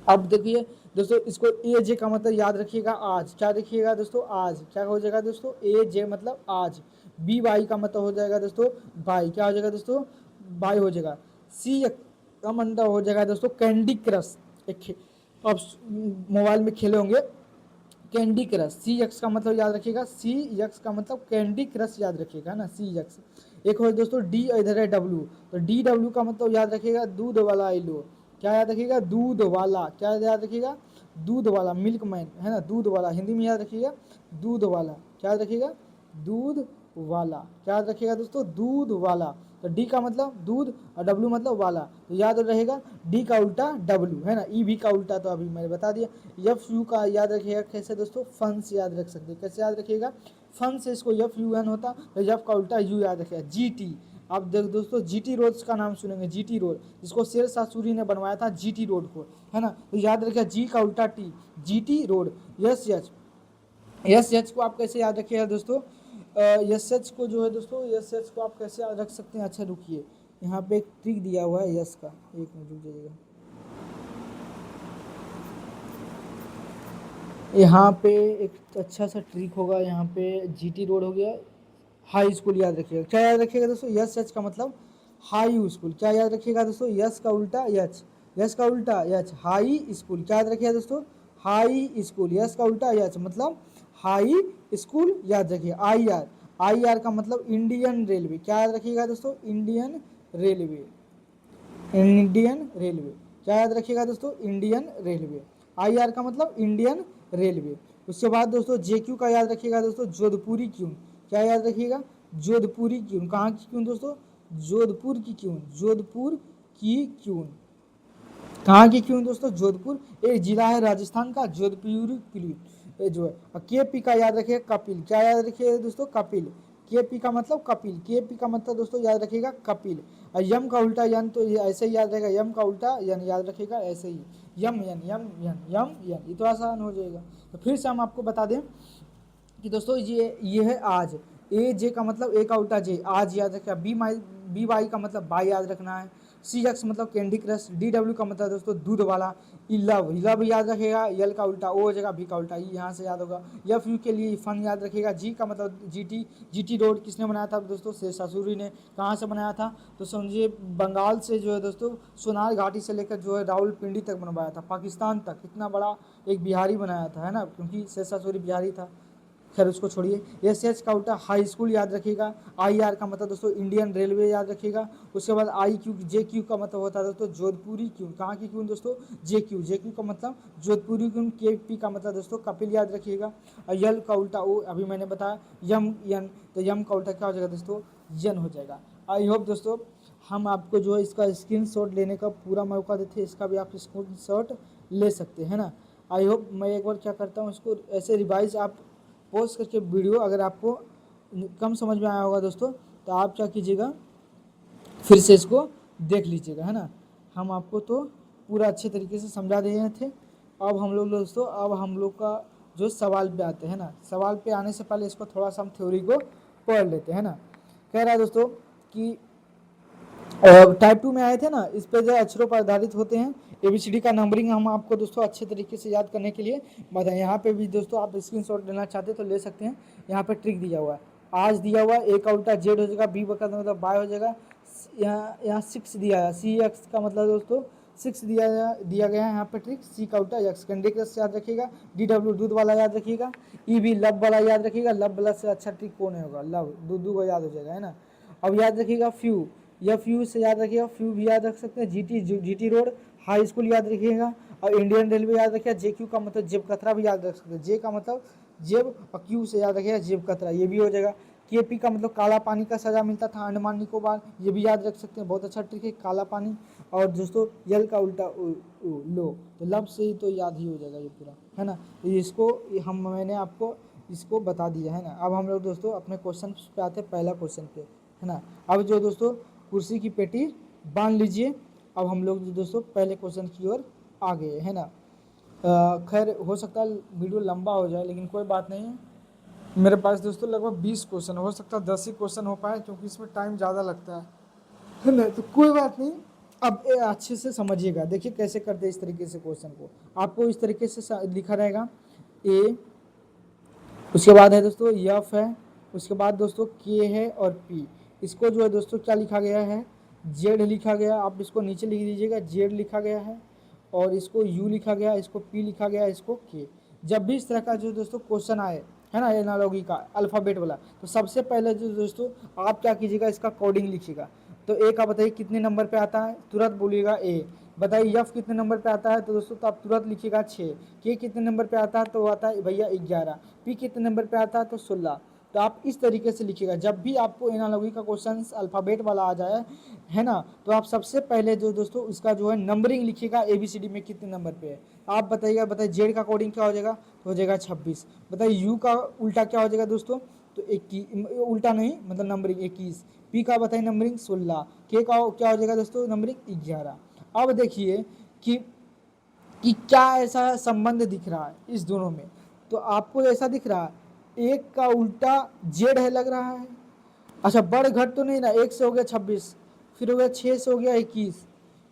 अब देखिए दोस्तों इसको ए जे का मतलब याद रखिएगा आज, क्या रखिएगा दोस्तों आज, क्या हो जाएगा दोस्तों ए जे मतलब आज। बी वाई का मतलब हो जाएगा दोस्तों बाई, क्या हो जाएगा दोस्तों बाई हो जाएगा। सी का मतलब हो जाएगा दोस्तों कैंडी क्रश, एक आप मोबाइल में खेले होंगे कैंडी क्रश। सी एक्स का मतलब याद रखिएगा, सी एक्स का मतलब कैंडी क्रश याद रखिएगा ना सी एक्स। एक हो दोस्तों डी, इधर है डब्ल्यू, तो डी डब्ल्यू का मतलब याद रखिएगा दूध वाला आइलो, क्या याद रखिएगा दूध वाला, क्या याद रखिएगा दूध वाला, मिल्क मैन है ना, दूध वाला हिंदी में याद रखिएगा दूध वाला, क्या याद रखिएगा दूध वाला, क्या याद रखिएगा दोस्तों दूध वाला। तो डी का मतलब दूध और डब्ल्यू मतलब वाला, तो याद रहेगा डी का उल्टा डब्ल्यू है ना। ई भी का उल्टा तो अभी मैंने बता दिया। एफ यू का याद रखिएगा कैसे दोस्तों फन से याद रख सकते हैं, कैसे याद रखिएगा फन से, इसको एफ यू एन होता, तो एफ का उल्टा यू याद रखिएगा। जी टी, आप देख दोस्तों जीटी रोड का नाम सुनेंगे, जीटी रोड जिसको शेर शाह सूरी ने बनवाया था जीटी रोड को है ना। तो याद रखिएगा जी का उल्टा टी, जीटी रोड। यस यच, यस यच को आप कैसे याद रखिएगा दोस्तों, यस एच को जो है दोस्तों यस एच को आप कैसे याद रख सकते हैं। अच्छा रुकिए, यहाँ पे एक ट्रिक दिया हुआ है यस का, एक मिनट रुक जाइएगा। यहाँ पे एक अच्छा सा ट्रिक होगा, यहाँ पे जीटी रोड हो गया, हाई स्कूल याद रखिएगा। क्या याद रखिएगा दोस्तों यस एच का मतलब हाई स्कूल, क्या याद रखिएगा दोस्तों यस का उल्टा यच, यस का उल्टा यच हाई स्कूल, क्या याद रखिएगा दोस्तों हाई स्कूल। यस का उल्टा यच मतलब हाई स्कूल याद रखिए। आई आर, आई आर का मतलब इंडियन रेलवे, क्या याद रखिएगा दोस्तों इंडियन रेलवे, इंडियन रेलवे, क्या याद रखिएगा दोस्तों इंडियन रेलवे। आई आर का मतलब इंडियन रेलवे। उसके बाद दोस्तों जे क्यू का याद रखिएगा दोस्तों जोधपुरी क्यों, क्या याद रखिएगा जोधपुरी क्यों, कहाँ की क्यों दोस्तों जोधपुर की क्यों, जोधपुर की क्यों, कहाँ की क्यों दोस्तों जोधपुर, एक जिला है राजस्थान का जोधपुर क्यों जो है। के पी का याद रखिएगा कपिल, क्या याद रखिएगा दोस्तों कपिल, के पी का मतलब कपिल, के पी का मतलब दोस्तों याद रखिएगा कपिल। और यम का उल्टा यन, तो ये ऐसे ही याद रहेगा यम का उल्टा यन याद रखिएगा ऐसे ही, यम यन यम यन यम यन, ये तो आसान हो जाएगा। तो फिर से हम आपको बता दें कि दोस्तों ये है आज, ए जे का मतलब ए का उल्टा जे आज याद रखिएगा, बी वाई का मतलब बाई याद रखना है। CX मतलब कैंडी क्रश, DW का मतलब दोस्तों दूध वाला, लव, लव याद रखेगा, यल का उल्टा ओ हो जाएगा, भी का उल्टा ई यहाँ से याद होगा। FU के लिए फन याद रखेगा, G का मतलब GT रोड किसने बनाया था दोस्तों, शेरशाह सूरी ने। कहाँ से बनाया था तो समझिए बंगाल से जो है दोस्तों सोनार घाटी से लेकर जो है रावलपिंडी तक बनवाया था, पाकिस्तान तक, इतना बड़ा एक बिहारी बनाया था, है ना, क्योंकि शेरशाह सूरी बिहारी था। खैर उसको छोड़िए। SH का उल्टा हाई स्कूल याद रखिएगा। IR का मतलब दोस्तों इंडियन रेलवे याद रखिएगा। उसके बाद IQ JQ का मतलब होता है दोस्तों जोधपुरी क्यों, कहाँ की क्यों दोस्तों, JQ का मतलब जोधपुरी क्यों। KP का मतलब दोस्तों कपिल याद रखिएगा। और यल का उल्टा ओ अभी मैंने बताया, यम यन, तो यम का उल्टा क्या हो जाएगा दोस्तों, यन हो जाएगा। आई होप दोस्तों हम आपको जो है इसका स्क्रीनशॉट लेने का पूरा मौका देते हैं, इसका भी आप स्क्रीनशॉट ले सकते हैं ना। आई होप मैं एक बार क्या करता हूँ इसको ऐसे रिवाइज आप पॉज करके वीडियो, अगर आपको कम समझ में आया होगा दोस्तों तो आप क्या कीजिएगा फिर से इसको देख लीजिएगा, है ना। हम आपको तो पूरा अच्छे तरीके से समझा दे रहे थे। अब हम लोग दोस्तों अब हम लोग का जो सवाल पे आते हैं ना, सवाल पे आने से पहले इसको थोड़ा सा हम थ्योरी को पढ़ लेते हैं ना। कह रहा है दोस्तों कि टाइप 2 में आए थे ना, इस पे जो अक्षरों पर आधारित होते हैं। ABCD का नंबरिंग हम आपको दोस्तों अच्छे तरीके से याद करने के लिए बताएं। यहाँ पे भी दोस्तों आप स्क्रीनशॉट लेना चाहते तो ले सकते हैं। यहाँ पे ट्रिक दिया हुआ है, आज दिया हुआ है, A का उल्टा Z हो जाएगा, B का मतलब बाय हो जाएगा। यहाँ 6 दिया है, CX का मतलब दोस्तों 6 दिया गया है यहाँ पे ट्रिक। C का उल्टा X कैंडी क्रश याद रखिएगा। DW दूध वाला याद रखिएगा। EB लब वाला याद रखिएगा, लब वाला से अच्छा ट्रिक कौन होगा, लव, दूध को याद हो जाएगा, है ना। अब याद रखिएगा फ्यू, या फ्यू से याद रखिएगा, फ्यू भी याद रख सकते हैं। GT रोड हाई स्कूल याद रखिएगा। और इंडियन रेलवे याद रखिएगा। JQ का मतलब जेब कतरा भी याद रख सकते हैं, J का मतलब जेब, और Q से याद रखिएगा जेब कतरा, ये भी हो जाएगा। KP का मतलब काला पानी का सजा मिलता था अंडमान निकोबार, ये भी याद रख सकते हैं, बहुत अच्छा ट्रिक है काला पानी। और दोस्तों यल का उल्टा लो, तो लब से ही तो याद ही हो जाएगा ये पूरा, है ना। तो इसको मैंने आपको इसको बता दिया, है ना। अब हम लोग दोस्तों अपने क्वेश्चन पे आते हैं, पहला क्वेश्चन पे, है ना। अब जो दोस्तों कुर्सी की पेटी बांध लीजिए। अब हम लोग दोस्तों पहले क्वेश्चन की ओर आ गए, है ना। खैर हो सकता है वीडियो लंबा हो जाए, लेकिन कोई बात नहीं है। मेरे पास दोस्तों लगभग 20 क्वेश्चन, हो सकता है 10 ही क्वेश्चन हो पाए, क्योंकि इसमें टाइम ज़्यादा लगता है ना। तो कोई बात नहीं। अब अच्छे से समझिएगा, देखिए कैसे करते हैं इस तरीके से क्वेश्चन को। आपको इस तरीके से लिखा रहेगा A, उसके बाद है दोस्तों F है, उसके बाद दोस्तों K है और P। इसको जो है दोस्तों क्या लिखा गया है, Z लिखा गया। आप इसको नीचे लिख दीजिएगा, Z लिखा गया है, और इसको U लिखा गया, इसको P लिखा गया, इसको K। जब भी इस तरह का जो दोस्तों क्वेश्चन आए, है ना, एनालॉगी का अल्फ़ाबेट वाला, तो सबसे पहले जो दोस्तों आप क्या कीजिएगा, इसका कोडिंग लिखिएगा। तो A का बताइए कितने नंबर पे आता है, तुरंत बोलिएगा A। बताइए F कितने नंबर पे आता है, तो दोस्तों तो आप तुरंत लिखिएगा 6। K कितने नंबर पे आता है, तो आता है भैया 11। P कितने नंबर पे आता है, तो 16। तो आप इस तरीके से लिखिएगा। जब भी आपको एनालॉगी का क्वेश्चन अल्फ़ाबेट वाला आ जाए, है ना, तो आप सबसे पहले जो दोस्तों इसका जो है नंबरिंग लिखिएगा, ABCD में कितने नंबर पे है। आप बताइएगा, बताइए Z का कोडिंग क्या हो जाएगा, तो हो जाएगा 26। बताइए U का उल्टा क्या हो जाएगा दोस्तों, तो 21, उल्टा नहीं मतलब नंबरिंग 21। P का बताइए नंबरिंग 16। K का क्या हो जाएगा दोस्तों, नंबरिंग 11। अब देखिए कि क्या ऐसा संबंध दिख रहा है इस दोनों में। तो आपको ऐसा दिख रहा है, एक का उल्टा जेड है लग रहा है। अच्छा बढ़ घट तो नहीं ना, 1 से हो गया 26, फिर हो गया 6 से हो गया 21,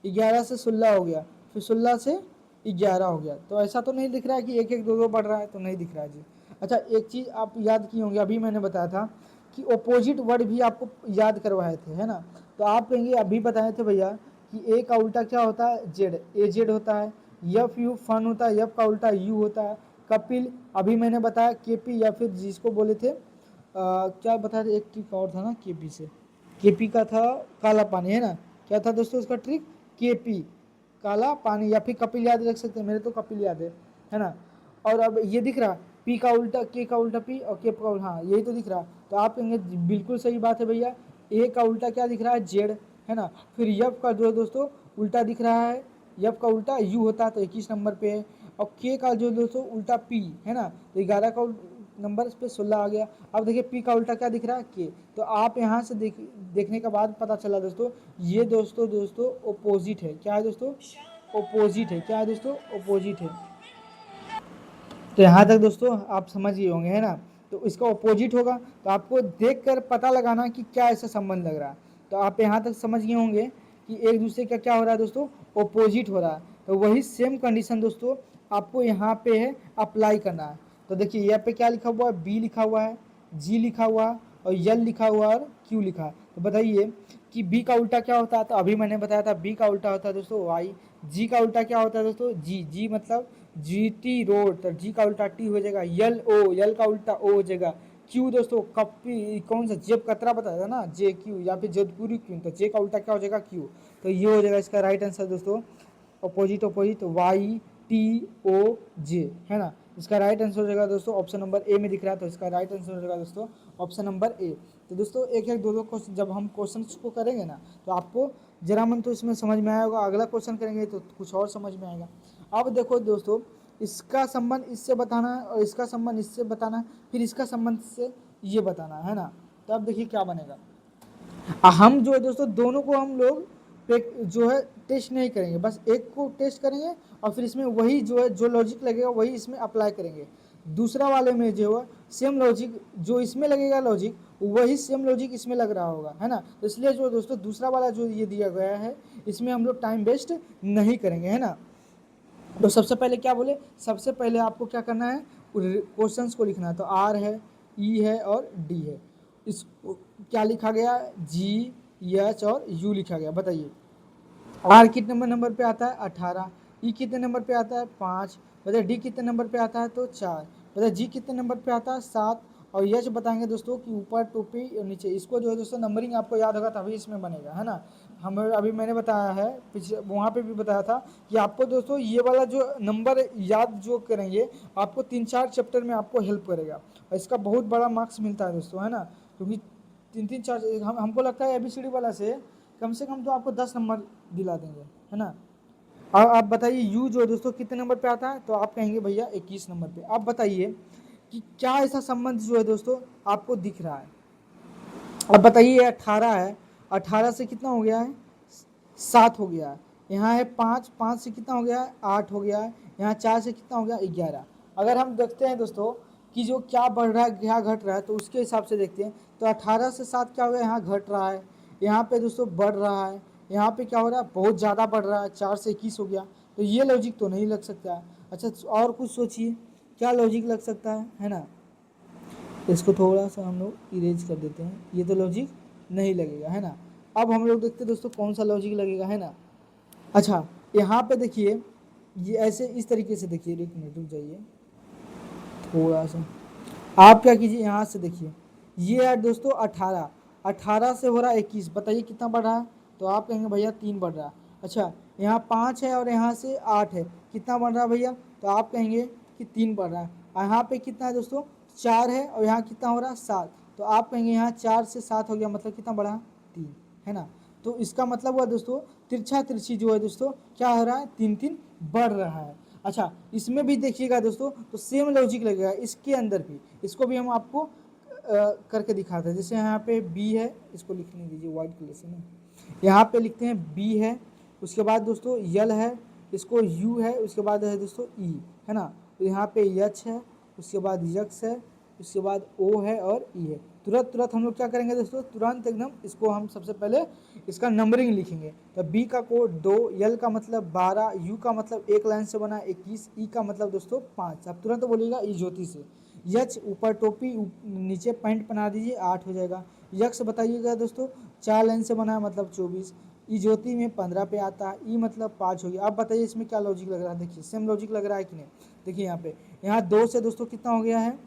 11 से 16 हो गया, फिर 16 से 11 हो गया। तो ऐसा तो नहीं दिख रहा है कि 1 1 2 2 बढ़ रहा है, तो नहीं दिख रहा है जी। अच्छा एक चीज़ आप याद किए होंगे, अभी मैंने बताया था कि ऑपोजिट वर्ड भी आपको याद करवाए थे, है ना। तो आप कहेंगे अभी बताए थे भैया कि ए का उल्टा क्या होता है, जेड, ए जेड होता है। यफ यू फन होता है, यफ का उल्टा यू होता है। कपिल अभी मैंने बताया, केपी या फिर जिसको बोले थे क्या बताया था, एक ट्रिक और था ना केपी से, केपी का था काला पानी, है ना। क्या था दोस्तों उसका ट्रिक, केपी काला पानी, या फिर कपिल याद रख सकते हैं, मेरे तो कपिल याद है ना। और अब ये दिख रहा, पी का उल्टा के का उल्टा पी, और के का उल्टा, हाँ यही तो दिख रहा। तो आप कहेंगे बिल्कुल सही बात है भैया, ए का उल्टा क्या दिख रहा है, जेड, है ना। फिर यफ का जो दोस्तों उल्टा दिख रहा है, यफ का उल्टा यू होता है, तो 21 नंबर पे है। और के का जो दोस्तों उल्टा पी, है ना, तो 11 का नंबर पे 16 आ गया। अब देखिए पी का उल्टा क्या दिख रहा है, के। तो आप यहाँ से देखने के बाद पता चला दोस्तों, ये दोस्तों ओपोजिट है। क्या है दोस्तों, ओपोजिट है। क्या है दोस्तों, ओपोजिट है। तो यहाँ तक दोस्तों आप समझ गए होंगे, है ना। तो इसका ऑपोजिट होगा, तो आपको देखकर पता लगाना कि क्या ऐसा संबंध लग रहा है। तो आप यहाँ तक समझ गए होंगे कि एक दूसरे का क्या हो रहा है दोस्तों, ऑपोजिट हो रहा है। तो वही सेम कंडीशन दोस्तों आपको यहाँ पे है अप्लाई करना है। तो देखिए यहाँ पे क्या लिखा हुआ है, बी लिखा हुआ है, जी लिखा हुआ है और यल लिखा हुआ है और क्यू लिखा है। तो बताइए कि बी का उल्टा क्या होता है, तो अभी मैंने बताया था बी का उल्टा होता है दोस्तों वाई। जी का उल्टा क्या होता है दोस्तों, जी, जी मतलब जीटी रोड, तो जी का उल्टा टी हो जाएगा। यल ओ, यल का उल्टा ओ हो जाएगा। क्यू दोस्तों कपी, कौन सा जेब कतरा बताया था ना, जे क्यू, या फिर जोधपुरी क्यू, तो जे का उल्टा क्या हो जाएगा, क्यू। तो ये हो जाएगा इसका राइट आंसर दोस्तों, opposite opposite Y T O J, है ना। इसका राइट आंसर हो जाएगा दोस्तों ऑप्शन नंबर ए में दिख रहा है, तो इसका राइट आंसर हो जाएगा दोस्तों ऑप्शन नंबर ए। तो दोस्तों एक एक दो दो क्वेश्चन जब हम क्वेश्चन को करेंगे ना, तो आपको जरा मन तो इसमें समझ में आया होगा, अगला क्वेश्चन करेंगे तो कुछ और समझ में आएगा। अब देखो दोस्तों, इसका संबंध इससे बताना है और इसका संबंध इससे बताना है, फिर इसका संबंध से ये बताना है ना। तो अब देखिए क्या बनेगा। हम जो है दोस्तों दोनों को हम लोग जो है टेस्ट नहीं करेंगे, बस एक को टेस्ट करेंगे और फिर इसमें वही जो है जो लॉजिक लगेगा वही इसमें अप्लाई करेंगे। दूसरा वाले में जो है सेम लॉजिक जो इसमें लगेगा, लॉजिक वही सेम लॉजिक इसमें लग रहा होगा, है ना। तो इसलिए जो दोस्तों दूसरा वाला जो ये दिया गया है इसमें हम लोग टाइम वेस्ट नहीं करेंगे, है ना। तो सबसे पहले क्या बोले, सबसे पहले आपको क्या करना है, क्वेश्चंस को लिखना है। तो आर है, ई है और डी है। इस क्या लिखा गया, जी, एच और यू लिखा गया। बताइए आर कितने नंबर पे आता है, 18। ई कितने नंबर पे आता है, 5। बताइए डी कितने नंबर पे आता है, तो 4। बताइए जी कितने नंबर पे आता है, 7। और एच बताएंगे दोस्तों कि ऊपर टोपी और नीचे। इसको जो है दोस्तों नंबरिंग आपको याद होगा तभी इसमें बनेगा, है ना। हम अभी मैंने बताया है, पिछले वहाँ पे भी बताया था कि आपको दोस्तों ये वाला जो नंबर याद जो करेंगे आपको 3-4 चैप्टर में आपको हेल्प करेगा और इसका बहुत बड़ा मार्क्स मिलता है दोस्तों, है ना। क्योंकि 3-3 4 हमको लगता है ABCD वाला से कम तो आपको 10 नंबर दिला देंगे, है ना। अब आप बताइए यू जो है दोस्तों कितने नंबर पे आता है, तो आप कहेंगे भैया 21 नंबर पे। आप बताइए कि क्या ऐसा संबंध जो है दोस्तों आपको दिख रहा है। अब बताइए 18 है, 18 से कितना हो गया है, 7 हो गया है। यहाँ है 5, 5 से कितना हो गया है, 8 हो गया है। यहाँ 4 से कितना हो गया, 11। अगर हम देखते हैं दोस्तों कि जो क्या बढ़ रहा है क्या घट रहा है, तो उसके हिसाब से देखते हैं। तो 18 से 7 क्या हो गया, यहाँ घट रहा है, यहाँ पे दोस्तों बढ़ रहा है, यहाँ पे क्या हो रहा है, बहुत ज़्यादा बढ़ रहा है, 4 से 21 हो गया। तो ये लॉजिक तो नहीं लग सकता है। अच्छा और कुछ सोचिए क्या लॉजिक लग सकता है ना। इसको थोड़ा सा हम लोग इरेज कर देते हैं, ये तो लॉजिक नहीं लगेगा, है ना। अब हम लोग देखते हैं दोस्तों कौन सा लॉजिक लगेगा, है ना। अच्छा यहाँ पे देखिए, ये ऐसे इस तरीके से देखिए, एक मिनट रुक जाइए थोड़ा सा। आप क्या कीजिए, यहाँ से देखिए, ये है दोस्तों 18, 18 से हो रहा है 21। बताइए कितना बढ़ रहा है, तो आप कहेंगे भैया 3 बढ़ रहा है। अच्छा यहाँ 5 है और यहाँ से 8 है, कितना बढ़ रहा है भैया, तो आप कहेंगे कि 3 बढ़ रहा है। और यहाँ पे कितना है दोस्तों, 4 है और यहाँ कितना हो रहा है, 7। तो आप कहेंगे यहाँ 4 से 7 हो गया, मतलब कितना बढ़ा, 3, है ना। तो इसका मतलब हुआ दोस्तों तिरछा तिरछी जो है दोस्तों क्या हो रहा है, 3-3 बढ़ रहा है। अच्छा इसमें भी देखिएगा दोस्तों तो सेम लॉजिक लगेगा इसके अंदर भी। इसको भी हम आपको करके दिखाते हैं। जैसे यहाँ पे बी है, इसको लिखने दीजिए वाइट कलर से ना। यहाँ पे लिखते हैं बी है, उसके बाद दोस्तों यल है, इसको यू है, उसके बाद है दोस्तों ई, है ना। तो यहाँ पे यच है, उसके बाद यक्स है, उसके बाद ओ है और ई है। तुरंत तुरंत हम लोग क्या करेंगे दोस्तों, तुरंत एकदम इसको हम सबसे पहले इसका नंबरिंग लिखेंगे। तो बी का कोड 2, यल का मतलब 12, यू का मतलब एक लाइन से बना 21, ई का मतलब दोस्तों 5। आप तुरंत बोलिएगा ई ज्योति से। यच ऊपर टोपी नीचे पैंट पहना दीजिए, 8 हो जाएगा। यक्स बताइएगा दोस्तों 4 लाइन से बना है मतलब 24। ई ज्योति में 15 पे आता है, ई मतलब 5 हो गया। आप बताइए इसमें क्या लॉजिक लग रहा है, देखिए सेम लॉजिक लग रहा है कि नहीं। देखिए यहाँ पे, यहाँ 2 से दोस्तों कितना हो गया है,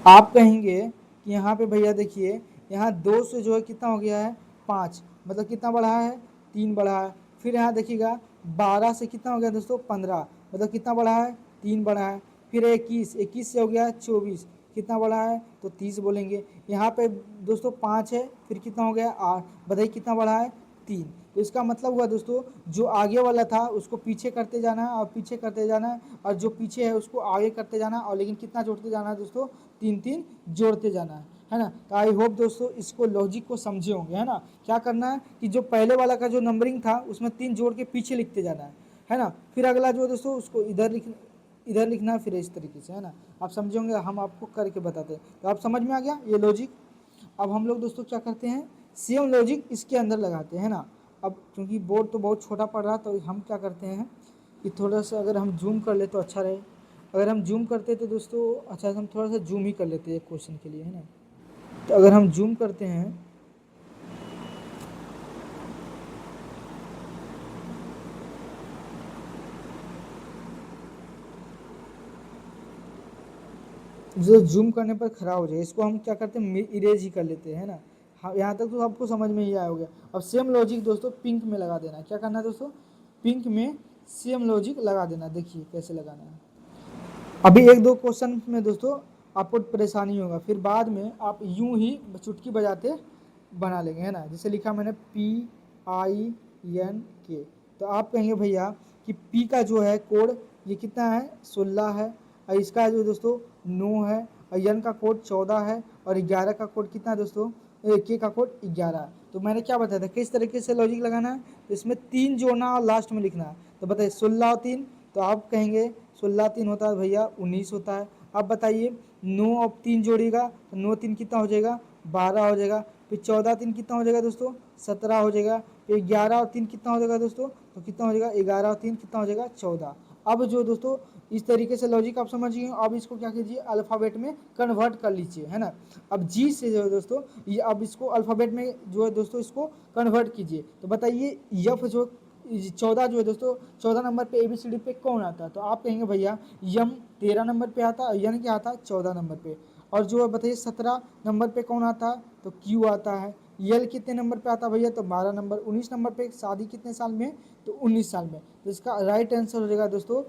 आप कहेंगे कि यहाँ पे भैया देखिए यहाँ 2 से जो है कितना हो गया है, 5, मतलब कितना बढ़ा है, 3 बढ़ा है। फिर यहाँ देखिएगा 12 से कितना हो गया दोस्तों, 15, मतलब कितना बढ़ा है, 3 बढ़ा है। फिर 21, 21 से हो गया 24, कितना बढ़ा है, तो 30 बोलेंगे। यहाँ पे दोस्तों 5 है, फिर कितना हो गया 8, बताइए कितना बढ़ा है, 3। तो इसका मतलब हुआ दोस्तों जो आगे वाला था उसको पीछे करते जाना है और पीछे करते जाना है, और जो पीछे है उसको आगे करते जाना है, और लेकिन कितना जोड़ते जाना है दोस्तों, 3-3 जोड़ते जाना है ना। तो आई होप दोस्तों इसको लॉजिक को समझे होंगे, है ना। क्या करना है कि जो पहले वाला का जो नंबरिंग था उसमें 3 जोड़ के पीछे लिखते जाना है ना। फिर अगला जो दोस्तों उसको इधर लिखना है, फिर इस तरीके से, है ना। आप समझे होंगे, हम आपको करके बताते हैं। तो आप समझ में आ गया ये लॉजिक। अब हम लोग दोस्तों क्या करते हैं, सेम लॉजिक इसके अंदर लगाते हैं ना। अब क्योंकि बोर्ड तो बहुत छोटा पड़ रहा तो हम क्या करते हैं कि थोड़ा सा अगर हम जूम कर ले तो अच्छा रहे। अगर हम जूम करते तो दोस्तों अच्छा, हम थोड़ा सा जूम ही कर लेते हैं एक क्वेश्चन के लिए, है ना। तो अगर हम जूम करते हैं जो जूम करने पर खराब हो जाएगा, इसको हम क्या करते हैं इरेज ही कर लेते हैं ना। हाँ, यहाँ तक तो आपको समझ में ही आया होगा। अब सेम लॉजिक दोस्तों पिंक में लगा देना है। क्या करना है दोस्तों, पिंक में सेम लॉजिक लगा देना। देखिए कैसे लगाना है। अभी एक दो क्वेश्चन में दोस्तों आपको परेशानी होगा, फिर बाद में आप यूं ही चुटकी बजाते बना लेंगे, है ना। जैसे लिखा मैंने PINK, तो आप कहेंगे भैया कि P का जो है कोड ये कितना है 16 है, और इसका जो दोस्तों 9 है, और N का कोड 14 है, और 11 का कोड कितना है दोस्तों, K का कोड 11। तो मैंने क्या बताया था किस तरीके से लॉजिक लगाना है। तो इसमें 3 जोड़ना और लास्ट में लिखना है। तो बताइए 16 और 3, तो आप कहेंगे 16 3 होता है भैया 19 होता है। अब बताइए 9 और 3 जोड़िएगा तो 9 3 कितना हो जाएगा 12 हो जाएगा। फिर 14 3 कितना हो जाएगा दोस्तों 17 हो जाएगा। फिर 11 और 3 कितना हो जाएगा दोस्तों, तो कितना हो जाएगा 11 और 3 कितना हो जाएगा 14। अब जो दोस्तों इस तरीके से लॉजिक आप समझिए। अब इसको क्या कीजिए अल्फ़ाबेट में कन्वर्ट कर लीजिए, है ना। अब जी से जो है दोस्तों ये अब इसको अल्फ़ाबेट में जो है दोस्तों इसको कन्वर्ट कीजिए। तो बताइए यफ जो 14 जो है दोस्तों 14 नंबर पे ABCD पे कौन आता है। तो आप कहेंगे भैया यम 13 नंबर पे आता है, यन क्या आता है 14 नंबर पे। और जो है बताइए 17 नंबर पे कौन आता है, तो क्यू आता है। यल कितने नंबर पे आता है भैया, तो 12 नंबर। 19 नंबर पे शादी कितने साल में, तो 19 साल में। तो इसका राइट आंसर हो जाएगा दोस्तों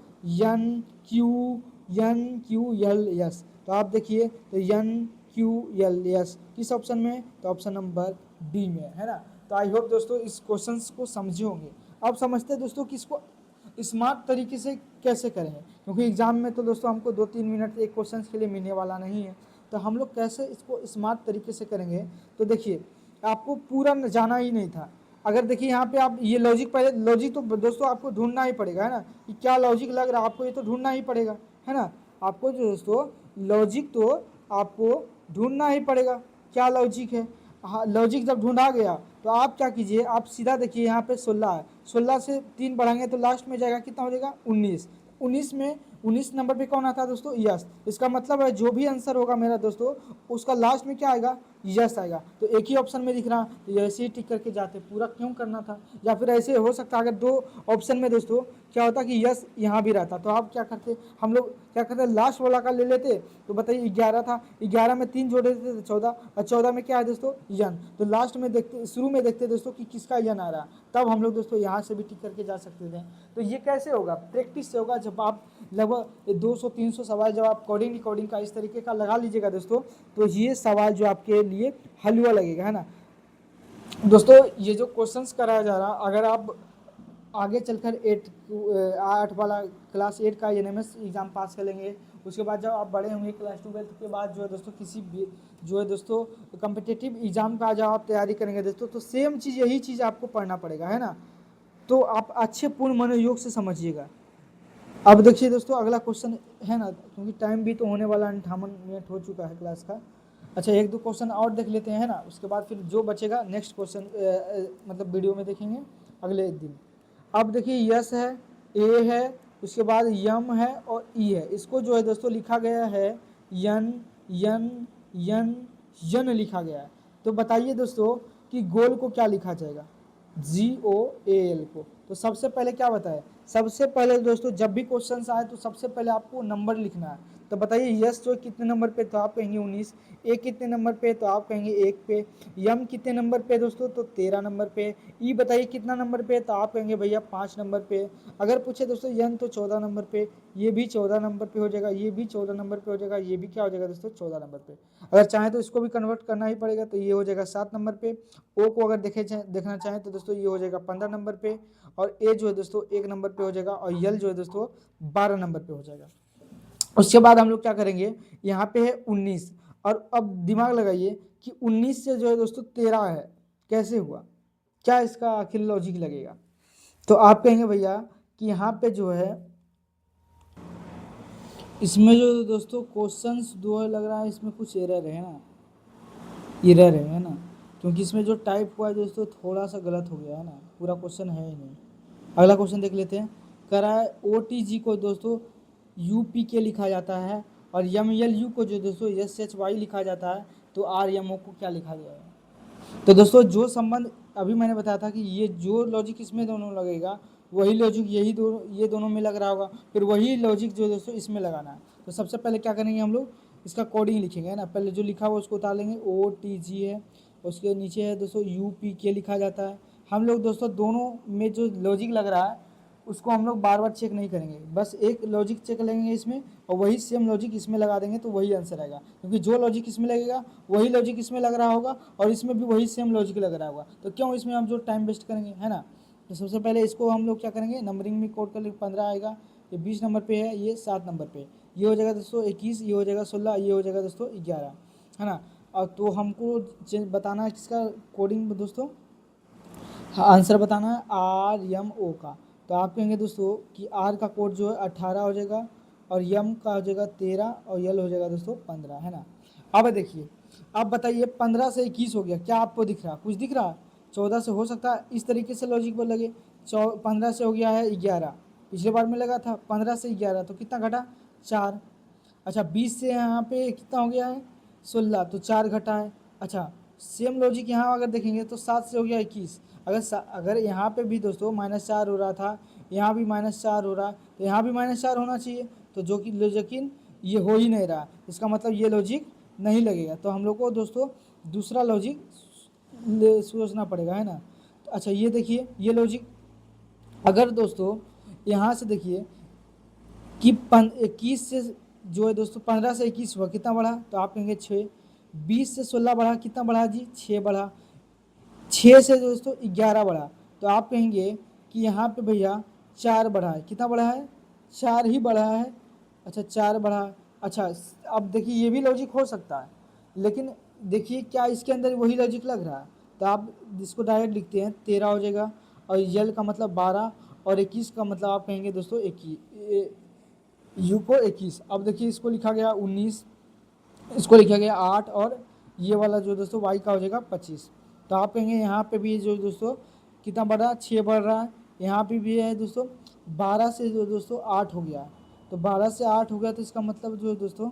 NQL तो आप देखिए तो NQL किस ऑप्शन में, तो ऑप्शन नंबर डी में, है ना। तो आई होप दोस्तों इस क्वेश्चन को समझे होंगे। अब समझते हैं दोस्तों कि इसको स्मार्ट तरीके से कैसे करेंगे, क्योंकि एग्जाम में तो दोस्तों हमको 2-3 मिनट एक क्वेश्चन के लिए मिलने वाला नहीं है। तो हम लोग कैसे इसको स्मार्ट तरीके से करेंगे। तो देखिए आपको पूरा जाना ही नहीं था। अगर देखिए यहाँ पे आप ये लॉजिक पहले लॉजिक तो दोस्तों आपको ढूंढना ही पड़ेगा, है ना, कि क्या लॉजिक लग रहा है आपको, ये तो ढूंढना ही पड़ेगा, है ना। आपको जो दोस्तों लॉजिक तो आपको ढूंढना ही पड़ेगा क्या लॉजिक है। हाँ, लॉजिक जब ढूंढा गया तो आप क्या कीजिए, आप सीधा देखिए यहाँ पे 16 है, 16 से 3 बढ़ाएंगे तो लास्ट में जाएगा कितना हो जाएगा 19। 19 में 19 नंबर पे कौन आता है दोस्तों यस। इसका मतलब है जो भी आंसर होगा मेरा दोस्तों उसका लास्ट में क्या आएगा यस आएगा। तो एक ही ऑप्शन में दिख रहा तो ऐसे ही टिक करके जाते, पूरा क्यों करना था। या फिर ऐसे हो सकता अगर 2 ऑप्शन में दोस्तों क्या होता कि यस यहाँ भी रहता, तो आप क्या करते, हम लोग क्या करते लास्ट वाला का ले लेते। तो बताइए 11 था, 11 में 3 जोड़े थे तो 14, और 14 में क्या है दोस्तों यन। तो लास्ट में देखते शुरू में देखते दोस्तों कि किसका यन आ रहा, तब हम लोग दोस्तों यहाँ से भी टिक करके जा सकते थे। तो ये कैसे होगा, प्रैक्टिस से होगा। जब आप लगभग 200-300 सवाल जब आप कोडिंग का इस तरीके का लगा लीजिएगा दोस्तों, तो ये सवाल जो आपके लिए हलवा लगेगा, है ना। दोस्तों ये जो क्वेश्चंस कराया जा रहा, अगर आप आगे चलकर 8 वाला क्लास 8 का NMS एग्ज़ाम पास कर लेंगे, उसके बाद जब आप बड़े होंगे क्लास 12 के बाद जो है दोस्तों किसी भी जो है दोस्तों कम्पिटिटिव एग्ज़ाम का जब आप तैयारी करेंगे दोस्तों, तो सेम चीज़ यही चीज़ आपको पढ़ना पड़ेगा, है ना। तो आप अच्छे पूर्ण मनोयोग से समझिएगा। अब देखिए दोस्तों अगला क्वेश्चन है ना, क्योंकि टाइम भी तो होने वाला 58 मिनट हो चुका है क्लास का। अच्छा एक दो क्वेश्चन और देख लेते हैं, है ना, उसके बाद फिर जो बचेगा नेक्स्ट क्वेश्चन मतलब वीडियो में देखेंगे अगले दिन। अब देखिए यस है, ए है, उसके बाद यम है और ई है। इसको जो है दोस्तों लिखा गया है यन यन यन यन लिखा गया है। तो बताइए दोस्तों कि गोल को क्या लिखा जाएगा, GOAL को। तो सबसे पहले क्या बताए, सबसे पहले दोस्तों जब भी क्वेश्चन आए तो सबसे पहले आपको नंबर लिखना है। तो बताइए यस जो कितने नंबर पे, तो आप कहेंगे 19। ए कितने नंबर पे, तो आप कहेंगे 1 पे। यम कितने नंबर पे दोस्तों, तो 13 नंबर पे। ई बताइए कितना नंबर पे, तो आप कहेंगे भैया 5 नंबर पे। अगर पूछे दोस्तों यन तो 14 नंबर पे, ये भी 14 नंबर पे हो जाएगा, ये भी 14 नंबर पे हो जाएगा, ये भी क्या हो जाएगा दोस्तों 14 नंबर पे। अगर चाहें तो इसको भी कन्वर्ट करना ही पड़ेगा, तो ये हो जाएगा 7 नंबर पे। ओ को अगर देखना चाहें तो दोस्तों ये हो जाएगा 15 नंबर पे, और ए जो है दोस्तों 1 नंबर पे हो जाएगा, और यल जो है दोस्तों 12 नंबर पे हो जाएगा। उसके बाद हम लोग क्या करेंगे, यहाँ पे है 19, और अब दिमाग लगाइए कि 19 से जो है दोस्तों 13 है, कैसे हुआ, क्या इसका आखिर लॉजिक लगेगा। तो आप कहेंगे भैया कि यहाँ पे जो है इसमें जो दोस्तों क्वेश्चंस दो लग रहा है, इसमें कुछ एरर है ना, एरर है ना, क्योंकि इसमें जो टाइप हुआ है दोस्तों थोड़ा सा गलत हो गया है ना, पूरा क्वेश्चन है ही नहीं। अगला क्वेश्चन देख लेते हैं। करा है OTG को दोस्तों UPK लिखा जाता है और MLU को जो दोस्तों SHY लिखा जाता है, तो RMO को क्या लिखा जाएगा? तो दोस्तों जो संबंध अभी मैंने बताया था कि ये जो लॉजिक इसमें दोनों लगेगा वही लॉजिक ये दोनों में लग रहा होगा, फिर वही लॉजिक जो दोस्तों इसमें लगाना है। तो सबसे पहले क्या करेंगे हम लोग, इसका कोडिंग लिखेंगे, है ना। पहले जो लिखा हुआ उसको उतार लेंगे, OTG है, उसके नीचे है दोस्तों UPK लिखा जाता है। हम लोग दोस्तों दोनों में जो लॉजिक लग रहा है उसको हम लोग बार बार चेक नहीं करेंगे, बस एक लॉजिक चेक लेंगे इसमें और वही सेम लॉजिक इसमें लगा देंगे तो वही आंसर आएगा, क्योंकि जो लॉजिक इसमें लगेगा वही लॉजिक इसमें लग रहा होगा और इसमें भी वही सेम लॉजिक लग रहा होगा, तो क्यों इसमें हम जो टाइम वेस्ट करेंगे, है ना। तो सबसे पहले इसको हम लोग क्या करेंगे, नंबरिंग में कोड कर 15 आएगा, ये 20 नंबर पे है, ये 7 नंबर पे, ये हो जाएगा दोस्तों 21, ये हो जाएगा 16, ये हो जाएगा दोस्तों 11, है ना। और तो हमको बताना है किसका कोडिंग दोस्तों, आंसर बताना है RMO का। तो आप कहेंगे दोस्तों कि R का कोड जो है 18 हो जाएगा और M का हो जाएगा 13 और L हो जाएगा दोस्तों 15, है ना। अब देखिए, अब बताइए 15 से 21 हो गया, क्या आपको दिख रहा, कुछ दिख रहा, 14 से हो सकता है, इस तरीके से लॉजिक पर लगे। 15 से हो गया है 11, पिछले बार में लगा था 15 से 11, तो कितना घटा, 4। अच्छा 20 से यहाँ पे कितना हो गया है, 16, तो 4 घटा है। अच्छा सेम लॉजिक यहाँ अगर देखेंगे तो 7 से हो गया 21, अगर यहाँ पे भी दोस्तों -4 हो रहा था, यहाँ भी -4 हो रहा, तो यहाँ भी -4 होना चाहिए, तो जो कि लेकिन ये हो ही नहीं रहा, इसका मतलब ये लॉजिक नहीं लगेगा। तो हम लोग को दोस्तों दूसरा लॉजिक सोचना पड़ेगा, है ना। तो अच्छा ये देखिए, ये लॉजिक अगर दोस्तों यहाँ से देखिए कि 21 से जो है दोस्तों 15 से 21 हुआ, कितना बढ़ा, तो आप कहेंगे 6। 20 से 16 बढ़ा, कितना बढ़ा जी, 6 बढ़ा। 6 से दोस्तों 11 बढ़ा, तो आप कहेंगे कि यहाँ पे भैया 4 बढ़ा है, कितना बढ़ा है, 4 ही बढ़ा है। अच्छा 4 बढ़ा। अच्छा अब देखिए ये भी लॉजिक हो सकता है, लेकिन देखिए क्या इसके अंदर वही लॉजिक लग रहा है, तो आप इसको डायरेक्ट लिखते हैं 13 हो जाएगा, और यल का मतलब 12 और 21 का मतलब आप कहेंगे दोस्तों 21, यू को 21। अब देखिए इसको लिखा गया 19, इसको लिखा गया 8 और ये वाला जो दोस्तों वाई का हो जाएगा 25। तो आप कहेंगे यहाँ पे भी जो दोस्तों कितना बढ़ रहा है, 6 बढ़ रहा है, यहाँ पे भी है दोस्तों 12 से जो दोस्तों 8 हो गया, तो 12 से 8 हो गया, तो इसका मतलब जो है दोस्तों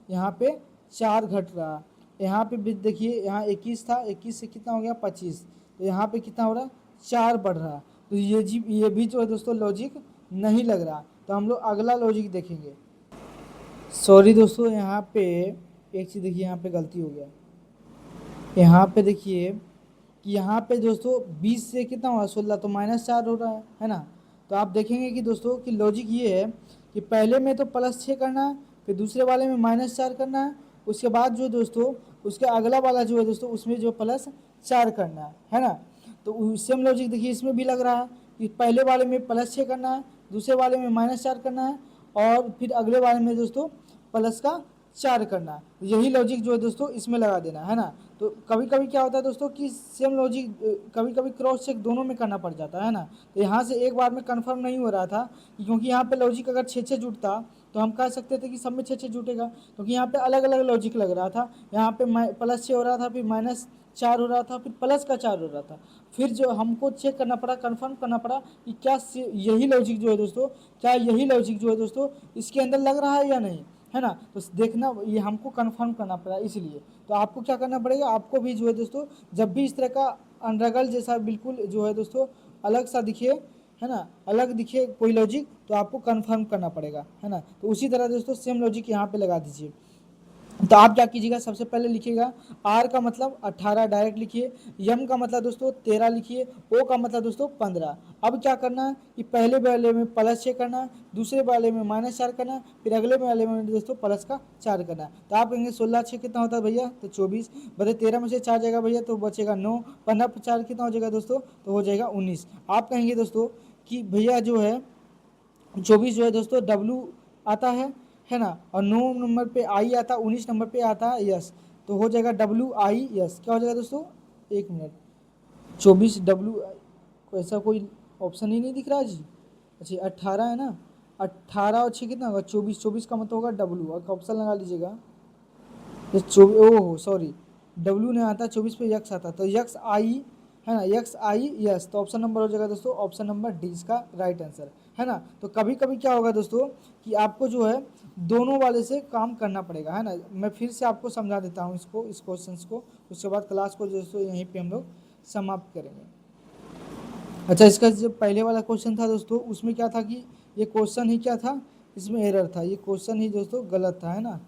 यहाँ पे 4 घट रहा है। यहाँ पे भी देखिए, यहाँ 21 था, 21 से कितना हो गया 25, तो यहाँ पे कितना हो रहा है, 4 बढ़ रहा है, तो ये भी जो है दोस्तों लॉजिक नहीं लग रहा। तो हम लोग अगला लॉजिक देखेंगे। सॉरी दोस्तों, यहाँ पे एक चीज़ देखिए, यहाँ पे गलती हो गया, यहाँ पे देखिए कि यहाँ पे दोस्तों 20 से कितना हुआ 16, तो -4 हो रहा है ना। तो आप देखेंगे कि दोस्तों कि लॉजिक ये है कि पहले में तो +6 करना है, फिर दूसरे वाले में -4 करना है, उसके बाद जो दोस्तों उसके अगला वाला जो है दोस्तों उसमें जो +4 करना है ना। तो सेम लॉजिक देखिए इसमें भी लग रहा है कि पहले वाले में +6 करना है, दूसरे वाले में -4 करना है, और फिर अगले वाले में दोस्तों प्लस का 4 करना, यही लॉजिक जो है दोस्तों इसमें लगा देना, है ना। तो कभी कभी क्या होता है दोस्तों कि सेम लॉजिक कभी कभी क्रॉस चेक दोनों में करना पड़ जाता है ना। तो यहाँ से एक बार में कंफर्म नहीं हो रहा था, क्योंकि यहाँ पे लॉजिक अगर 6 जुटता तो हम कह सकते थे कि सब में 6 जुटेगा, क्योंकि यहाँ पे अलग अलग लॉजिक लग रहा था। यहाँ पे +6 हो रहा था, फिर -4 हो रहा था, फिर +4 हो रहा था। फिर जो हमको चेक करना पड़ा, कंफर्म करना पड़ा कि क्या यही लॉजिक जो है दोस्तों, क्या यही लॉजिक जो है दोस्तों इसके अंदर लग रहा है या नहीं, है ना। तो देखना, ये हमको कंफर्म करना पड़ा, इसलिए तो आपको क्या करना पड़ेगा, आपको भी जो है दोस्तों जब भी इस तरह का अनरगल जैसा बिल्कुल जो है दोस्तों अलग सा दिखे, है ना, अलग दिखे कोई लॉजिक, तो आपको कंफर्म करना पड़ेगा, है ना। तो उसी तरह दोस्तों सेम लॉजिक यहाँ पे लगा दीजिए। तो आप क्या कीजिएगा, सबसे पहले लिखिएगा R का मतलब 18 डायरेक्ट लिखिए, M का मतलब दोस्तों 13 लिखिए, O का मतलब दोस्तों 15। अब क्या करना है कि पहले वाले में +6 करना है, दूसरे वाले में -4 करना है, फिर अगले वाले में दोस्तों +4 करना है। तो आप कहेंगे 16 6 कितना होता है भैया, तो 24, बताइए 13 में से 4 जाएगा भैया तो बचेगा 9, 15 पर 4 कितना हो जाएगा दोस्तों, तो हो जाएगा 19। आप कहेंगे दोस्तों कि भैया जो है 24 जो है दोस्तों W आता है ना, और 9 नंबर पे I आता, 19 नंबर पे आता है यस, तो हो जाएगा WIS, क्या हो जाएगा दोस्तों, एक मिनट, 24 को ऐसा कोई ऑप्शन ही नहीं दिख रहा जी। अच्छा 18 है ना, 18 और 6 कितना होगा 24, 24 का मतलब होगा W, और ऑप्शन लगा लीजिएगा, ये 24, ओह सॉरी, डब्ल्यू नहीं आता, 24 पे यक्स आता, तो यक्स आई है ना, यक्स आई यस, तो ऑप्शन नंबर हो जाएगा दोस्तों ऑप्शन नंबर डी इसका राइट आंसर है ना। तो कभी कभी क्या होगा दोस्तों कि आपको जो है दोनों वाले से काम करना पड़ेगा है ना। मैं फिर से आपको समझा देता हूँ इसको, इस क्वेश्चन को, उसके बाद क्लास को दोस्तों यहीं पे हम लोग समाप्त करेंगे। अच्छा, इसका जो पहले वाला क्वेश्चन था दोस्तों उसमें क्या था कि ये क्वेश्चन ही क्या था, इसमें एरर था, ये क्वेश्चन ही दोस्तों गलत था है ना।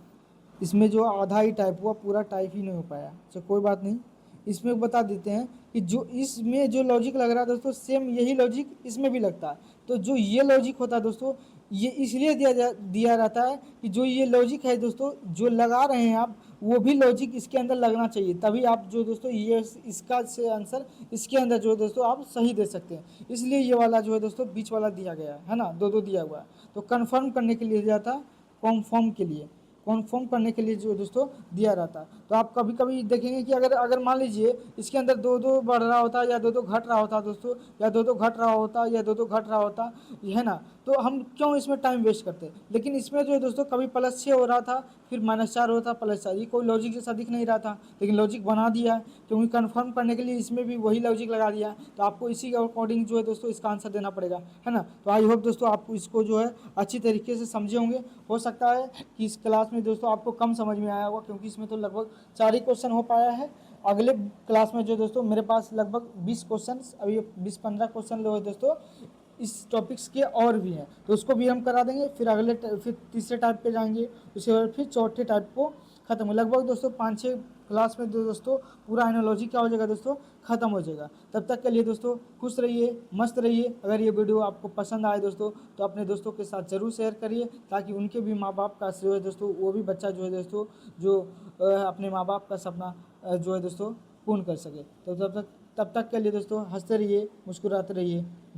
इसमें जो आधा ही टाइप हुआ, पूरा टाइप ही नहीं हो पाया। अच्छा कोई बात नहीं, इसमें बता देते हैं कि जो इसमें जो लॉजिक लग रहा है दोस्तों सेम यही लॉजिक इसमें भी लगता है। तो जो ये लॉजिक होता है दोस्तों ये इसलिए दिया रहता है कि जो ये लॉजिक है दोस्तों जो लगा रहे हैं आप, वो भी लॉजिक इसके अंदर लगना चाहिए, तभी आप जो दोस्तों ये इसका से आंसर इसके अंदर जो है दोस्तों आप सही दे सकते हैं। इसलिए ये वाला जो है दोस्तों बीच वाला दिया गया है ना, दो दो दिया हुआ है। तो कन्फर्म करने के लिए दिया था, कॉन्फर्म के लिए, कॉन्फर्म करने के लिए जो दोस्तों दिया रहता है। तो आप कभी कभी देखेंगे कि अगर अगर मान लीजिए इसके अंदर दो दो बढ़ रहा होता या दो दो घट रहा होता दोस्तों, या दो दो घट रहा होता या दो दो घट रहा होता है ना, तो हम क्यों इसमें टाइम वेस्ट करते। लेकिन इसमें जो है दोस्तों कभी +6 हो रहा था, फिर -4 होता, +4, ये कोई लॉजिक जैसा दिख नहीं रहा था, लेकिन लॉजिक बना दिया है क्योंकि कन्फर्म करने के लिए इसमें भी वही लॉजिक लगा दिया है। तो आपको इसी के अकॉर्डिंग जो है दोस्तों इसका आंसर देना पड़ेगा है ना। तो आई होप दोस्तों आप इसको जो है अच्छी तरीके से समझे होंगे। हो सकता है कि इस क्लास में दोस्तों आपको कम समझ में आया होगा क्योंकि इसमें तो लगभग 4 ही क्वेश्चन हो पाया है। अगले क्लास में जो दोस्तों मेरे पास लगभग 20 क्वेश्चन, अभी 20-15 क्वेश्चन जो है दोस्तों इस टॉपिक्स के और भी हैं, तो उसको भी हम करा देंगे। फिर फिर तीसरे टाइप पे जाएंगे, उसके बाद फिर चौथे टाइप को खत्म। लगभग दोस्तों 5-6 क्लास में दोस्तों पूरा एनालॉजी क्या हो जाएगा दोस्तों खत्म हो जाएगा। तब तक के लिए दोस्तों खुश रहिए, मस्त रहिए। अगर ये वीडियो आपको पसंद आए दोस्तों तो अपने दोस्तों के साथ ज़रूर शेयर करिए, ताकि उनके भी माँ बाप का जो है दोस्तों वो भी बच्चा जो है दोस्तों जो अपने माँ बाप का सपना जो है दोस्तों पूर्ण कर सके। तो तब तक के लिए दोस्तों हंसते रहिए, मुस्कुराते रहिए।